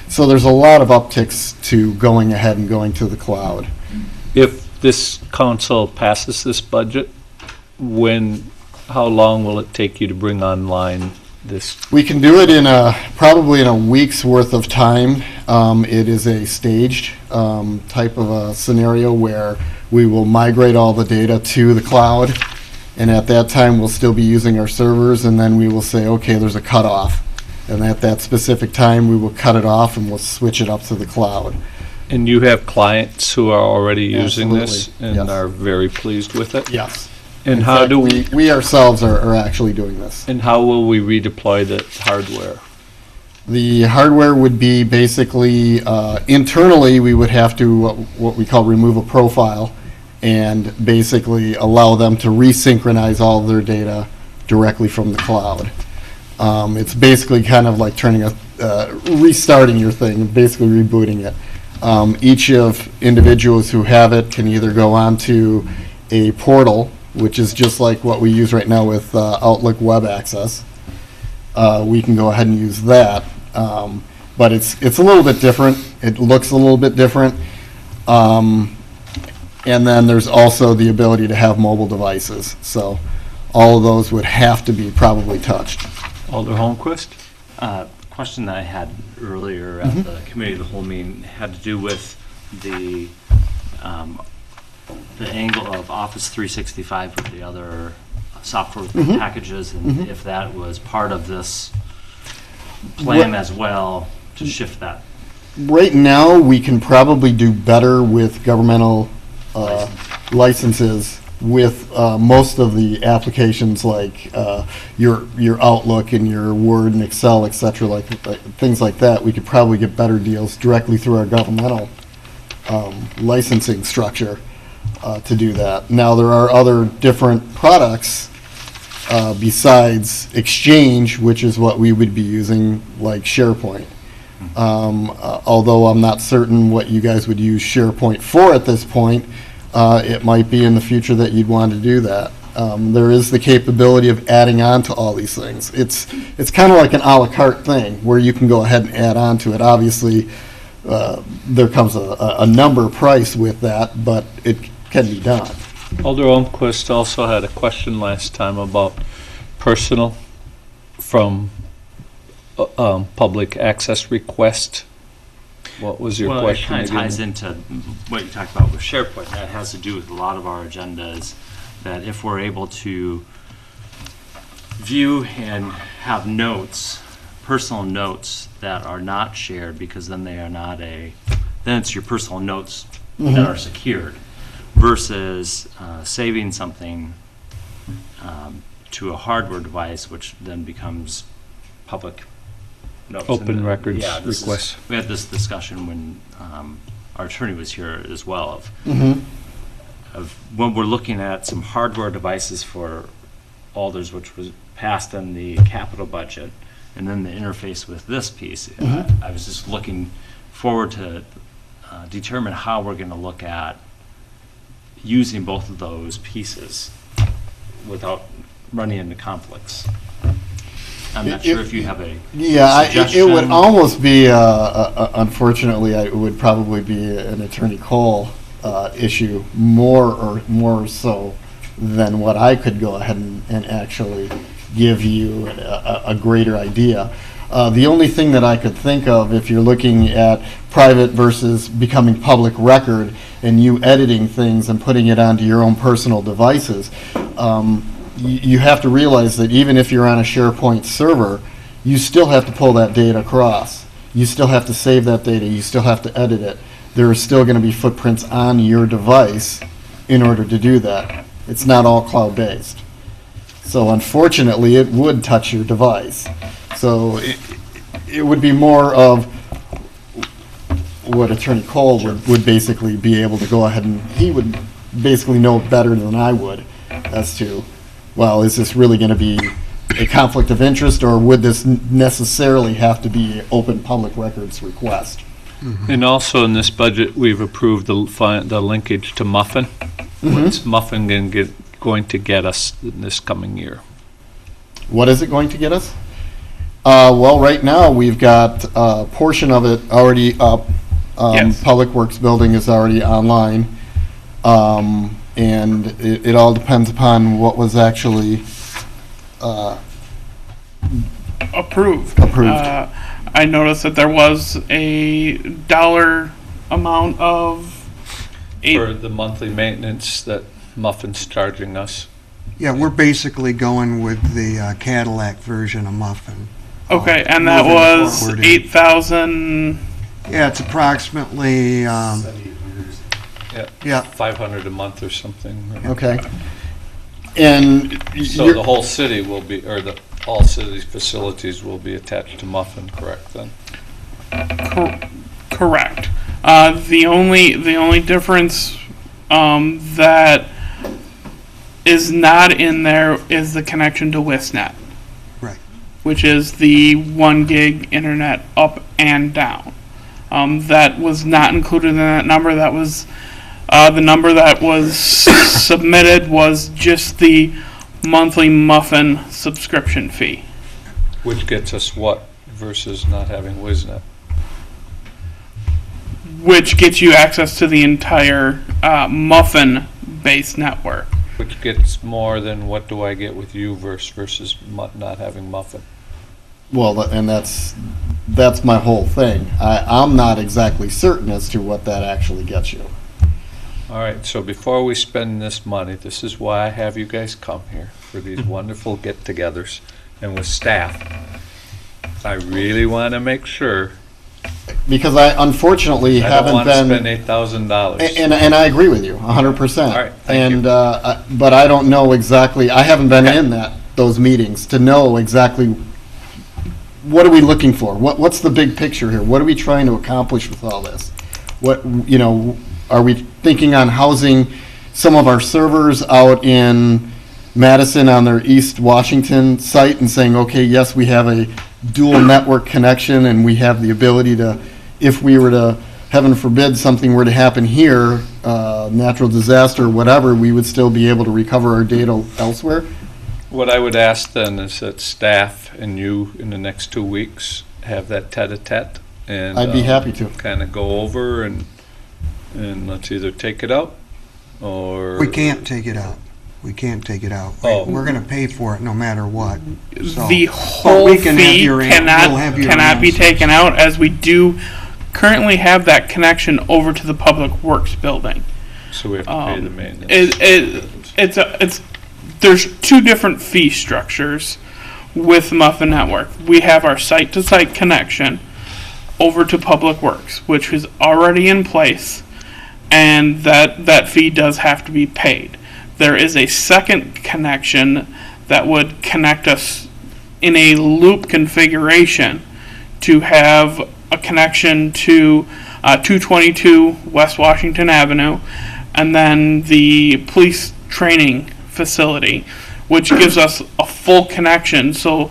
So there's a lot of upticks to going ahead and going to the cloud. If this council passes this budget, how long will it take you to bring online this? We can do it probably in a week's worth of time. It is a staged type of a scenario where we will migrate all the data to the cloud, and at that time we'll still be using our servers, and then we will say, okay, there's a cutoff. And at that specific time, we will cut it off and we'll switch it up to the cloud. And you have clients who are already using this Absolutely, and yes. are very pleased with it? Yes. And In how fact, do we, we ourselves are actually doing this. and how will we redeploy the hardware? The hardware would be basically, internally, we would have to, what we call remove a profile, and basically allow them to resynchronize all of their data directly from the cloud. It's basically kind of like restarting your thing, basically rebooting it. Each of individuals who have it can either go onto a portal, which is just like what we use right now with Outlook Web Access. We can go ahead and use that, but it's a little bit different. It looks a little bit different. And then there's also the ability to have mobile devices. So all of those would have to be probably touched. Alder Holmquist? Question that I had earlier at the committee of the whole meeting had to do with the angle of Office 365 with the other software packages, and if that was part of this plan as well to shift that. Right now, we can probably do better with governmental licenses with most of the applications like your Outlook and your Word and Excel, et cetera, like things like that. We could probably get better deals directly through our governmental licensing structure to do that. Now, there are other different products besides Exchange, which is what we would be using, like SharePoint. Although I'm not certain what you guys would use SharePoint for at this point, it might be in the future that you'd want to do that. There is the capability of adding on to all these things. It's kind of like an a la carte thing where you can go ahead and add on to it. Obviously, there comes a number price with that, but it can be done. Alder Holmquist also had a question last time about personal from public access request. What was your question Well, it kind of again? ties into what you talked about with SharePoint. That has to do with a lot of our agendas, that if we're able to view and have notes, personal notes that are not shared, because then they are not then it's your personal notes that are secured, versus saving something to a hardware device, which then becomes public notes. Open records this requests. We had this discussion when our attorney was here as well of when we're looking at some hardware devices for Alders, which was passed in the capital budget, and then the interface with this piece. I was just looking forward to determine how we're going to look at using both of those pieces without running into conflicts. I'm not sure if you have a it would almost be, unfortunately, it would probably be an Attorney Cole issue more so than what I could go ahead and actually give you a greater idea. The only thing that I could think of, if you're looking at private versus becoming public record and you editing things and putting it onto your own personal devices, you have to realize that even if you're on a SharePoint server, you still have to pull that data across. You still have to save that data. You still have to edit it. There are still going to be footprints on your device in order to do that. It's not all cloud-based. So unfortunately, it would touch your device. So it would be more of what Attorney Cole would basically be able to go ahead and he would basically know better than I would as to, well, is this really going to be a conflict of interest, or would this necessarily have to be open public records request? And also in this budget, we've approved the linkage to Muffin. What's Muffin going to get us in this coming year? What is it going to get us? Well, right now, we've got a portion of it already up. Yes. Public Works building is already online. And it all depends upon what was actually approved. I noticed that there was a dollar amount of For the monthly maintenance that Muffin's charging us. Yeah, we're basically going with the Cadillac version of Muffin. Okay, and that moving was forward. 8,000. Yeah, it's approximately, yeah. 500 a month or something. Okay. And So the whole city will be, or all city facilities will be attached to Muffin, correct then? Correct. The only difference that is not in there is the connection to WISNet. Right. Which is the 1 gig internet up and down. That was not included in that number. That was the number that was submitted was just the monthly muffin subscription fee. Which gets us what versus not having WizNet? Which gets you access to the entire muffin-based network. Which gets more than what do I get with you versus not having muffin? Well, and that's my whole thing. I'm not exactly certain as to what that actually gets you. All right, so before we spend this money, this is why I have you guys come here, for these wonderful get-togethers, and with staff. I really want to make sure. Because I unfortunately I haven't don't want been. to spend $8,000. And I agree with you, 100%. All right, thank you. But I don't know exactly, I haven't been in those meetings to know exactly what are we looking for? What's the big picture here? What are we trying to accomplish with all this? Are we thinking on housing some of our servers out in Madison on their East Washington site and saying, okay, yes, we have a dual network connection and we have the ability to, if we were to, heaven forbid, something were to happen here, natural disaster, whatever, we would still be able to recover our data elsewhere? What I would ask then is that staff and you in the next 2 weeks have that tete-a-tete. And I'd be happy to. Kind of go over and let's either take it out or. We can't take it out. We can't take it out. Oh. We're going to pay for it no matter what. So, The but whole we can have fee your we'll have your cannot be answers. taken out, as we do currently have that connection over to the Public Works building. So we have to pay the maintenance. There's two different fee structures with Muffin Network. We have our site-to-site connection over to Public Works, which is already in place, and that fee does have to be paid. There is a second connection that would connect us in a loop configuration to have a connection to 222 West Washington Avenue, and then the police training facility, which gives us a full connection. So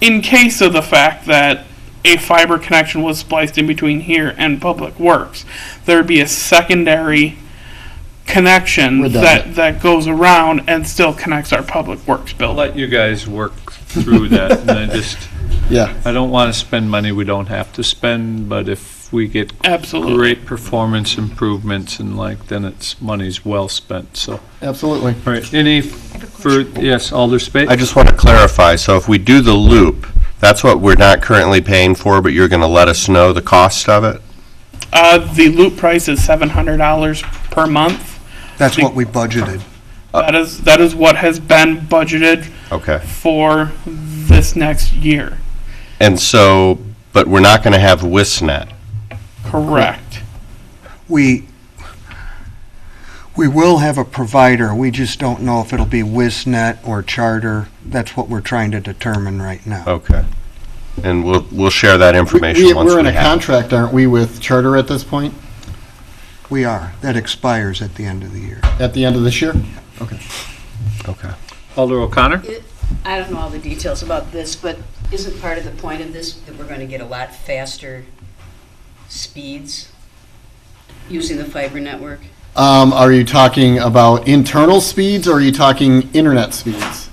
in case of the fact that a fiber connection was spliced in between here and Public Works, there would be a secondary connection that goes around and still connects our Public Works I'll building. let you guys work through that. And I don't want to spend money we don't have to spend, but if we get great performance improvements and then it's money's well spent, so. Absolutely. All right, yes, Alder Spate? I just want to clarify, so if we do the loop, that's what we're not currently paying for, but you're going to let us know the cost of it? The loop price is $700 per month. That's what we budgeted. That is what has been budgeted for this next year. And so, but we're not going to have WISNet? Correct. We will have a provider. We just don't know if it'll be WISNet or Charter. That's what we're trying to determine right now. Okay. And we'll share that information once we We're in a have it. contract, aren't we, with Charter at this point? We are. That expires at the end of the year. At the end of this year? Okay. Okay. Alder O'Connor? I don't know all the details about this, but isn't part of the point of this that we're going to get a lot faster speeds using the fiber network? Are you talking about internal speeds or are you talking internet speeds?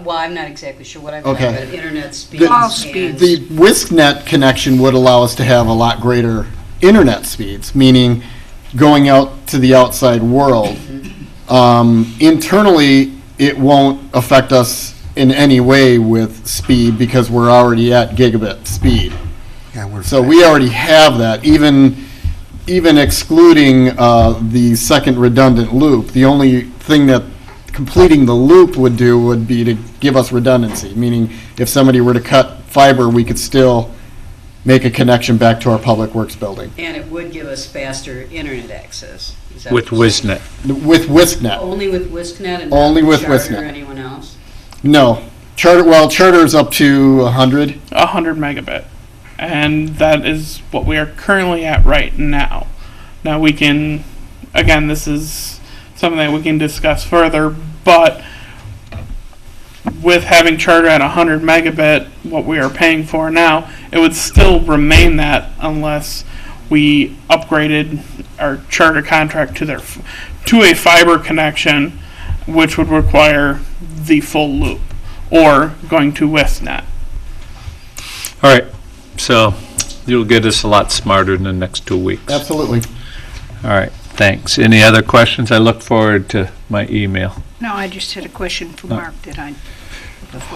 Well, I'm not exactly sure what I'm Okay. talking about, internet speeds. The WISCnet connection would allow us to have a lot greater internet speeds, meaning going out to the outside world. Internally, it won't affect us in any way with speed because we're already at gigabit speed. Yeah, so we already have that, even excluding the second redundant loop. The only thing that completing the loop would do would be to give us redundancy, meaning if somebody were to cut fiber, we could still make a connection back to our Public Works building. And it would give us faster internet access. Is that With what you're saying? WISNet? With WISCnet. Only with WISCnet and Only not with Charter WISCnet. or anyone else? No. Charter's up to 100. 100 megabit. And that is what we are currently at right now. Now we can, again, this is something that we can discuss further, but with having charter at 100 megabit, what we are paying for now, it would still remain that unless we upgraded our charter contract to a fiber connection, which would require the full loop, or going to WISNet. All right, so you'll get us a lot smarter in the next 2 weeks. Absolutely. All right, thanks. Any other questions? I look forward to my email. No, I just had a question for Mark that I.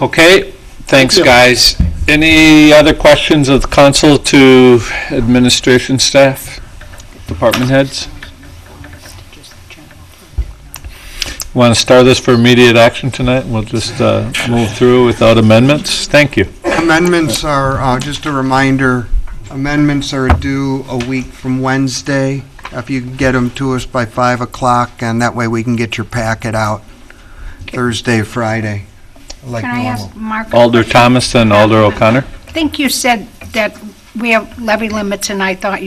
Okay, thanks, guys. Any other questions of the council to administration staff, department heads? Want to start this for immediate action tonight? We'll just move through without amendments. Thank you. Amendments are, just a reminder, amendments are due a week from Wednesday. If you can get them to us by 5 o'clock, and that way we can get your packet out Thursday, Friday, like Can I normal. ask Mark? a Alder question? Thomas and Alder O'Connor. I think you said that we have levy limits, and I thought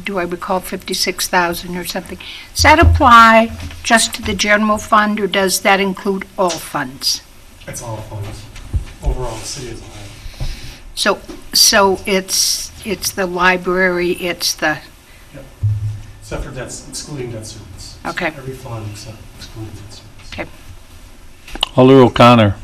do I recall 56,000 or something? Does that apply just to the general fund, or does that include all funds? It's all funds. Overall, the city as a whole. So it's the library, it's the, Except for debt, excluding debt service. Okay. Every fund except excluding debt service. okay. Alder O'Connor.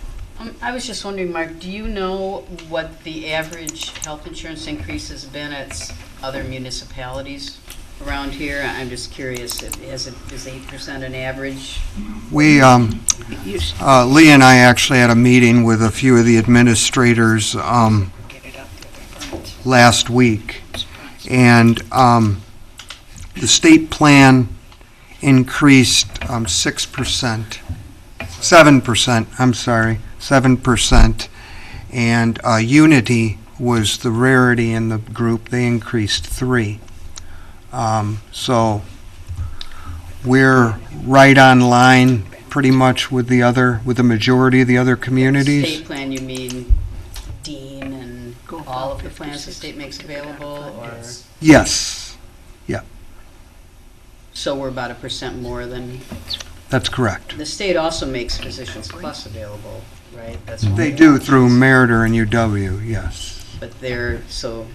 I was just wondering, Mark, do you know what the average health insurance increase has been at other municipalities around here? I'm just curious, is 8% an average? We, Lee and I actually had a meeting with a few of the administrators last week, and the state plan increased 6%, 7%, I'm sorry, 7%, and Unity was the rarity in the group. They increased 3%. So we're right on line pretty much with the majority of the other communities. State plan, you mean Dean and all of the plans the state makes available, or? Yes. Yeah, So we're about 1% more than, that's correct. the state also makes Physicians Plus available, right? That's one They of the do options. through Meriter and UW, yes. But so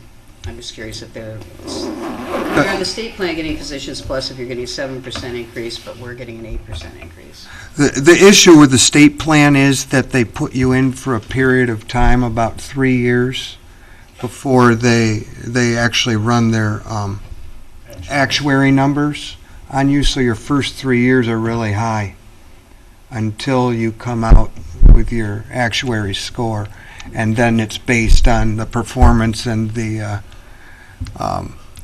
I'm just curious if they're on the state plan getting Physicians Plus, if you're getting a 7% increase, but we're getting an 8% increase. The issue with the state plan is that they put you in for a period of time, about 3 years, before they actually run their actuary numbers on you, so your first 3 years are really high until you come out with your actuary score, and then it's based on the performance and the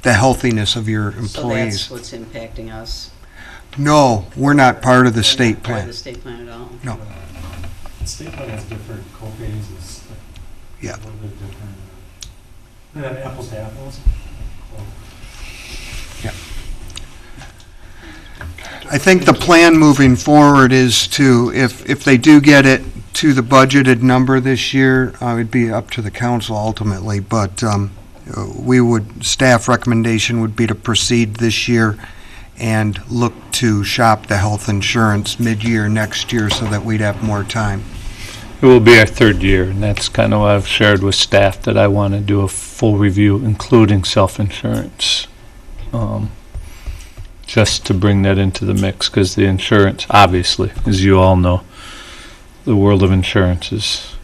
healthiness of your So employees. that's what's impacting us. No, we're not part of the state Part of plan. the state plan at all? No. The state plan has different co-pays, it's like Yeah. a little bit different. Apples to apples. I think the plan moving forward is to, if they do get it to the budgeted number this year, it'd be up to the council ultimately, but staff recommendation would be to proceed this year and look to shop the health insurance mid-year next year so that we'd have more time. It will be our 3rd year, and that's kind of what I've shared with staff, that I want to do a full review, including self-insurance, just to bring that into the mix, because the insurance, obviously, as you all know, the world of insurance is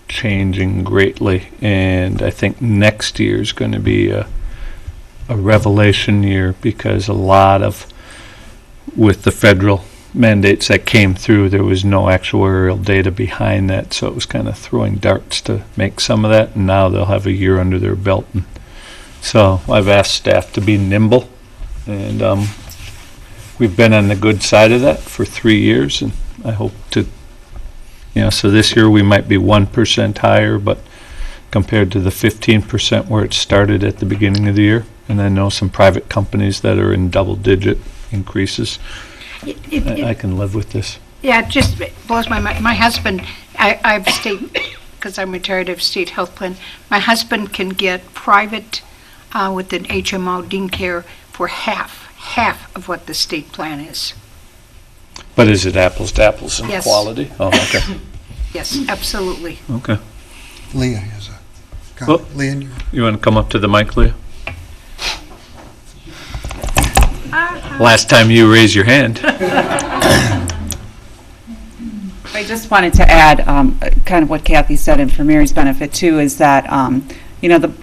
changing greatly, and I think next year is going to be a revelation year, because a lot of, with the federal mandates that came through, there was no actuarial data behind that, so it was kind of throwing darts to make some of that, and now they'll have a year under their belt. And so I've asked staff to be nimble, and we've been on the good side of that for 3 years, and I hope to, so this year we might be 1% higher, but compared to the 15% where it started at the beginning of the year, and I know some private companies that are in double-digit increases. I can live with this. Yeah, it just blows my mind. My husband, I've state, because I'm retired, I have state health plan. My husband can get private with an HMO Dean Care for half of what the state plan is. But is it apples to apples in Yes. quality? Oh, okay. Yes, absolutely. Okay. Leah has a comment. Leah, You want to come up to the mic, Leah? Last time you raised your hand. I just wanted to add, kind of what Kathy said, and for Mary's benefit too, is that,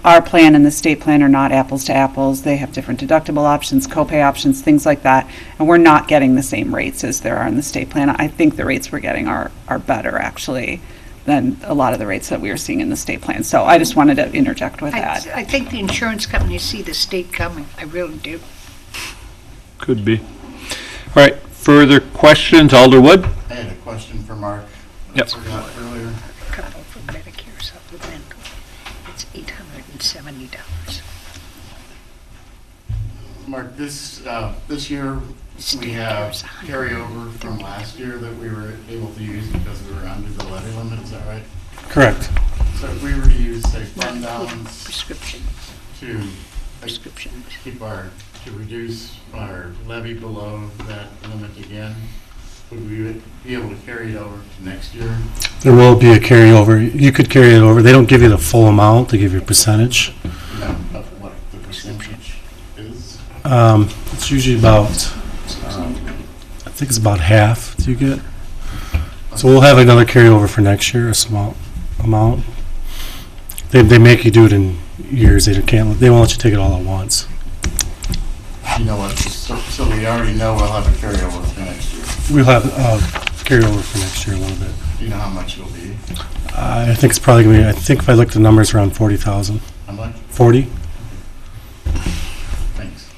our plan and the state plan are not apples to apples. They have different deductible options, copay options, things like that, and we're not getting the same rates as there are in the state plan. I think the rates we're getting are better, actually, than a lot of the rates that we are seeing in the state plan. So I just wanted to interject with that. I think the insurance companies see the state coming. I really do. Could be. All right, further questions? Alderwood? I had a question for Mark. Yep. Forgot earlier. Couple for Medicare supplemental. It's $870. Mark, this year, we have carryover from last year that we were able to use because we were under the levy limit, is that right? Correct. So if we were to use, say, fund balance Prescription. to Prescriptions. to reduce our levy below that limit again, would we be able to carry it over to next year? There will be a carryover. You could carry it over. They don't give you the full amount. They give you a percentage. Of what the percentage is? It's usually about, I think it's about half you get. So we'll have another carryover for next year, a small amount. They make you do it in years. They won't let you take it all at once. You know what, so we already know we'll have a carryover for next year. We'll have carryover for next year a little bit. Do you know how much it'll be? I think it's probably going to be, I think if I look at the numbers, around 40,000. How much? 40. Thanks.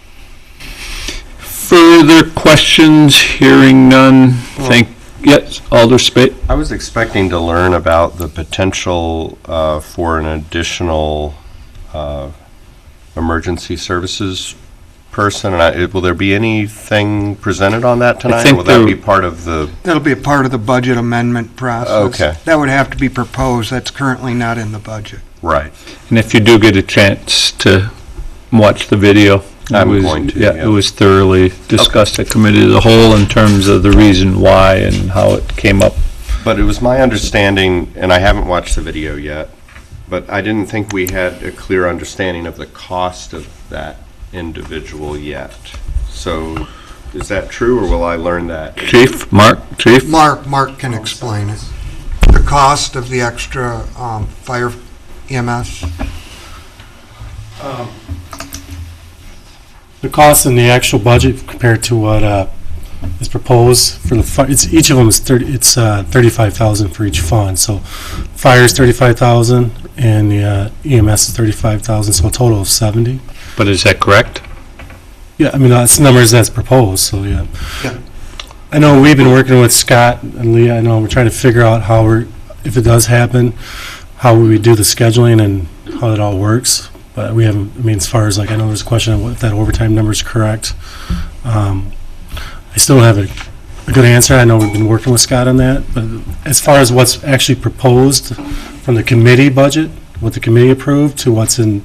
Further questions? Hearing none. Yes, Alder Spate. I was expecting to learn about the potential for an additional emergency services person, and will there be anything presented on that tonight? Or will that be part of the... That'll be a part of the budget amendment process. Okay. That would have to be proposed. That's currently not in the budget. Right. And if you do get a chance to watch the video, I'm going to, it was thoroughly discussed at committee of the whole in terms of the reason why and how it came up. But it was my understanding, and I haven't watched the video yet, but I didn't think we had a clear understanding of the cost of that individual yet. So is that true, or will I learn that? Chief? Mark can explain it. The cost of the extra fire EMS. The cost in the actual budget compared to what is proposed for the each of them is 35,000 for each fund. So fire is 35,000 and the EMS is 35,000, so a total of 70. But is that correct? Yeah, I mean that's the numbers that's proposed. So yeah. I know we've been working with Scott and Leah. I know we're trying to figure out how if it does happen, how we do the scheduling and how that all works. But we haven't, I mean, as far as I know there's a question of if that overtime number is correct. I still don't have a good answer. I know we've been working with Scott on that. But as far as what's actually proposed from the committee budget, what the committee approved to what's in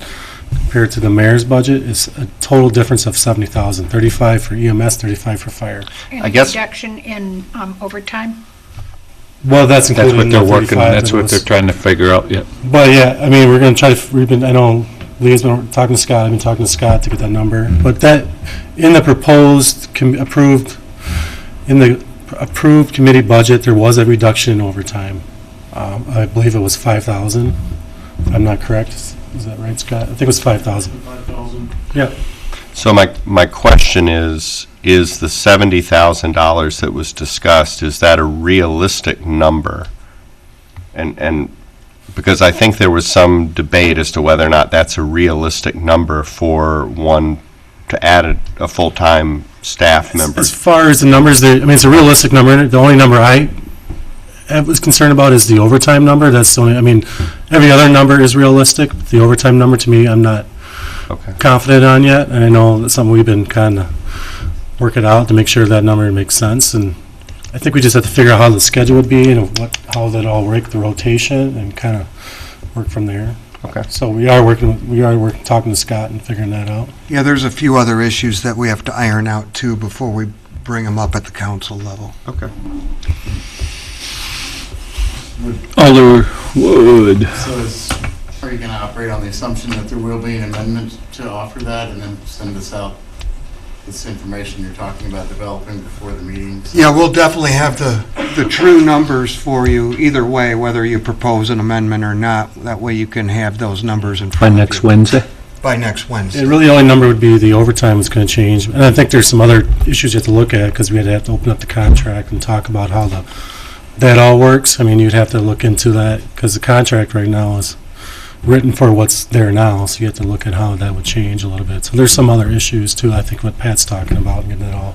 compared to the mayor's budget is a total difference of 70,000. 35 for EMS, 35 for fire. And I guess reduction in overtime? Well, that's included what in they're the working on. 35 That's that what was- they're trying to figure out, yeah. But yeah, I mean, we're going to try to, I know Leah's been talking to Scott, I've been talking to Scott to get that number. But that, in the proposed, in the approved committee budget, there was a reduction in overtime. I believe it was 5,000. I'm not correct. Is that right, Scott? I think it was 5,000. 5,000. Yeah. So my question is the $70,000 that was discussed, is that a realistic number? And because I think there was some debate as to whether or not that's a realistic number for one to add a full-time staff member. As far as the numbers, I mean, it's a realistic number. The only number I was concerned about is the overtime number. That's the only, I mean, every other number is realistic. The overtime number, to me, I'm not confident on yet. And I know that's something we've been kind of working out to make sure that number makes sense. And I think we just have to figure out how the schedule would be and how that all work, the rotation, and kind of work from there. Okay. So we are talking to Scott and figuring that out. Yeah, there's a few other issues that we have to iron out too before we bring them up at the council level. Okay. Alder Wood. Are you going to operate on the assumption that there will be an amendment to offer that and then send us out this information you're talking about developing before the meeting? Yeah, we'll definitely have the true numbers for you either way, whether you propose an amendment or not. That way you can have those numbers in By front of you. next Wednesday? By next Wednesday. Really, the only number would be the overtime is going to change. And I think there's some other issues you have to look at because we have to open up the contract and talk about how that all works. I mean, you'd have to look into that because the contract right now is written for what's there now, so you have to look at how that would change a little bit. So there's some other issues too, I think what Pat's talking about, and getting it all.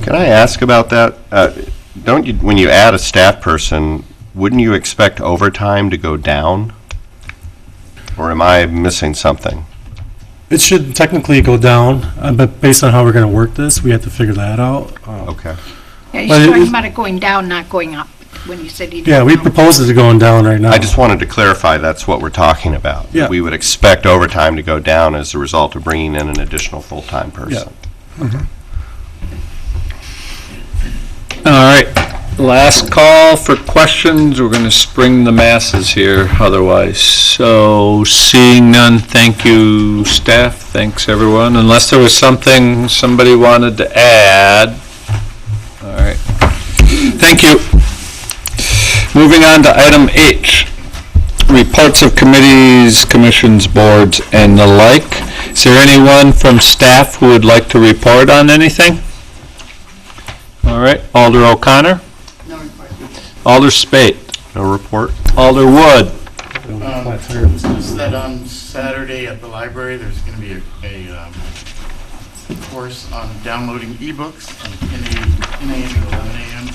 Can I ask about that? Don't you, when you add a staff person, wouldn't you expect overtime to go down? Or am I missing something? It should technically go down, but based on how we're going to work this, we have to figure that out. Okay. Yeah, But he's it talking is- about it going down, not going up, when you said he didn't Yeah, we know. proposed it to going down right now. I just wanted to clarify that's what we're talking about. Yeah. We would expect overtime to go down as a result of bringing in an additional full-time person. All right, last call for questions. We're going to spring the masses here otherwise. So seeing none, thank you, staff. Thanks, everyone. Unless there was something somebody wanted to add. All right. Thank you. Moving on to item H, reports of committees, commissions, boards, and the like. Is there anyone from staff who would like to report on anything? All right, Alder O'Connor? No report. Alder Spate? No report? Alder Wood? Just that on Saturday at the library, there's going to be a course on downloading ebooks from 10 a.m. to 11 a.m.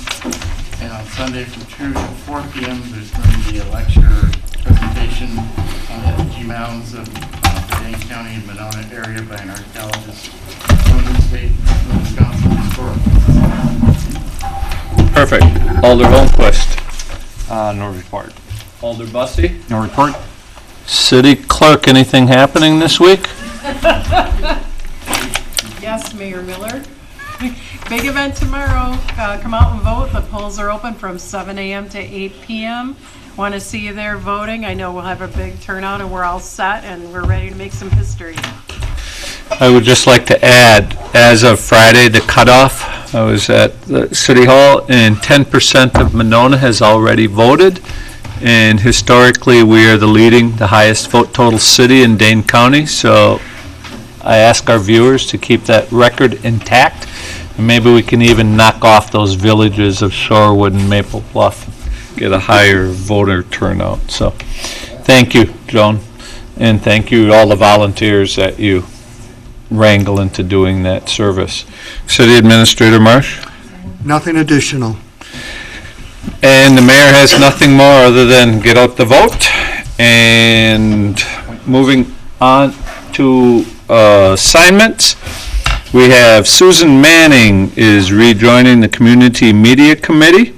And on Sunday from 2 to 4 p.m., there's going to be a lecture presentation on the effigy mounds of the Dane County and Monona area by an archaeologist from the state of Wisconsin Historical. Perfect. Alder Holmquist? No report. Alder Bussey? No report? City Clerk, anything happening this week? Yes, Mayor Miller. Big event tomorrow. Come out and vote. The polls are open from 7 a.m. to 8 p.m. Want to see you there voting. I know we'll have a big turnout and we're all set and we're ready to make some history. I would just like to add, as of Friday, the cutoff, I was at the City Hall, and 10% of Monona has already voted. And historically, we are the highest vote total city in Dane County. So I ask our viewers to keep that record intact. And maybe we can even knock off those villages of Shorewood and Maple Bluff, get a higher voter turnout. So thank you, Joan. And thank you to all the volunteers that you wrangle into doing that service. City Administrator Marsh? Nothing additional. And the mayor has nothing more other than get out the vote. And moving on to assignments, we have Susan Manning is rejoining the Community Media Committee,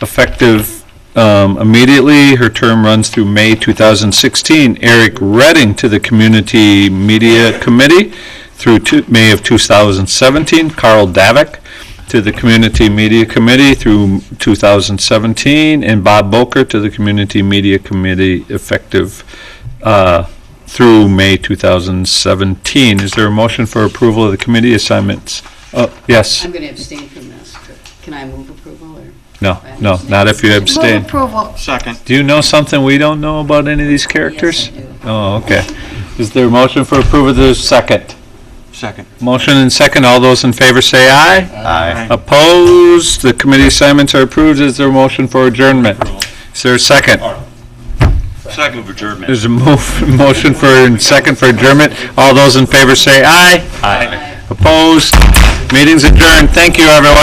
effective immediately. Her term runs through May 2016. Eric Redding to the Community Media Committee through May of 2017. Carl Davik to the Community Media Committee through 2017, and Bob Boker to the Community Media Committee effective through May 2017. Is there a motion for approval of the committee assignments? Yes. I'm going to abstain from this. Can I move approval or? No, not if you abstain. Move approval. Second. Do you know something we don't know about any of these characters? Yes, I do. Oh, okay. Is there a motion for approval of the second? Second. Motion and second. All those in favor say aye. Aye. Opposed? The committee assignments are approved. Is there a motion for adjournment? Is there a second? Second for adjournment. There's a motion for and second for adjournment. All those in favor say aye. Aye. Opposed? Meeting's adjourned. Thank you, everyone.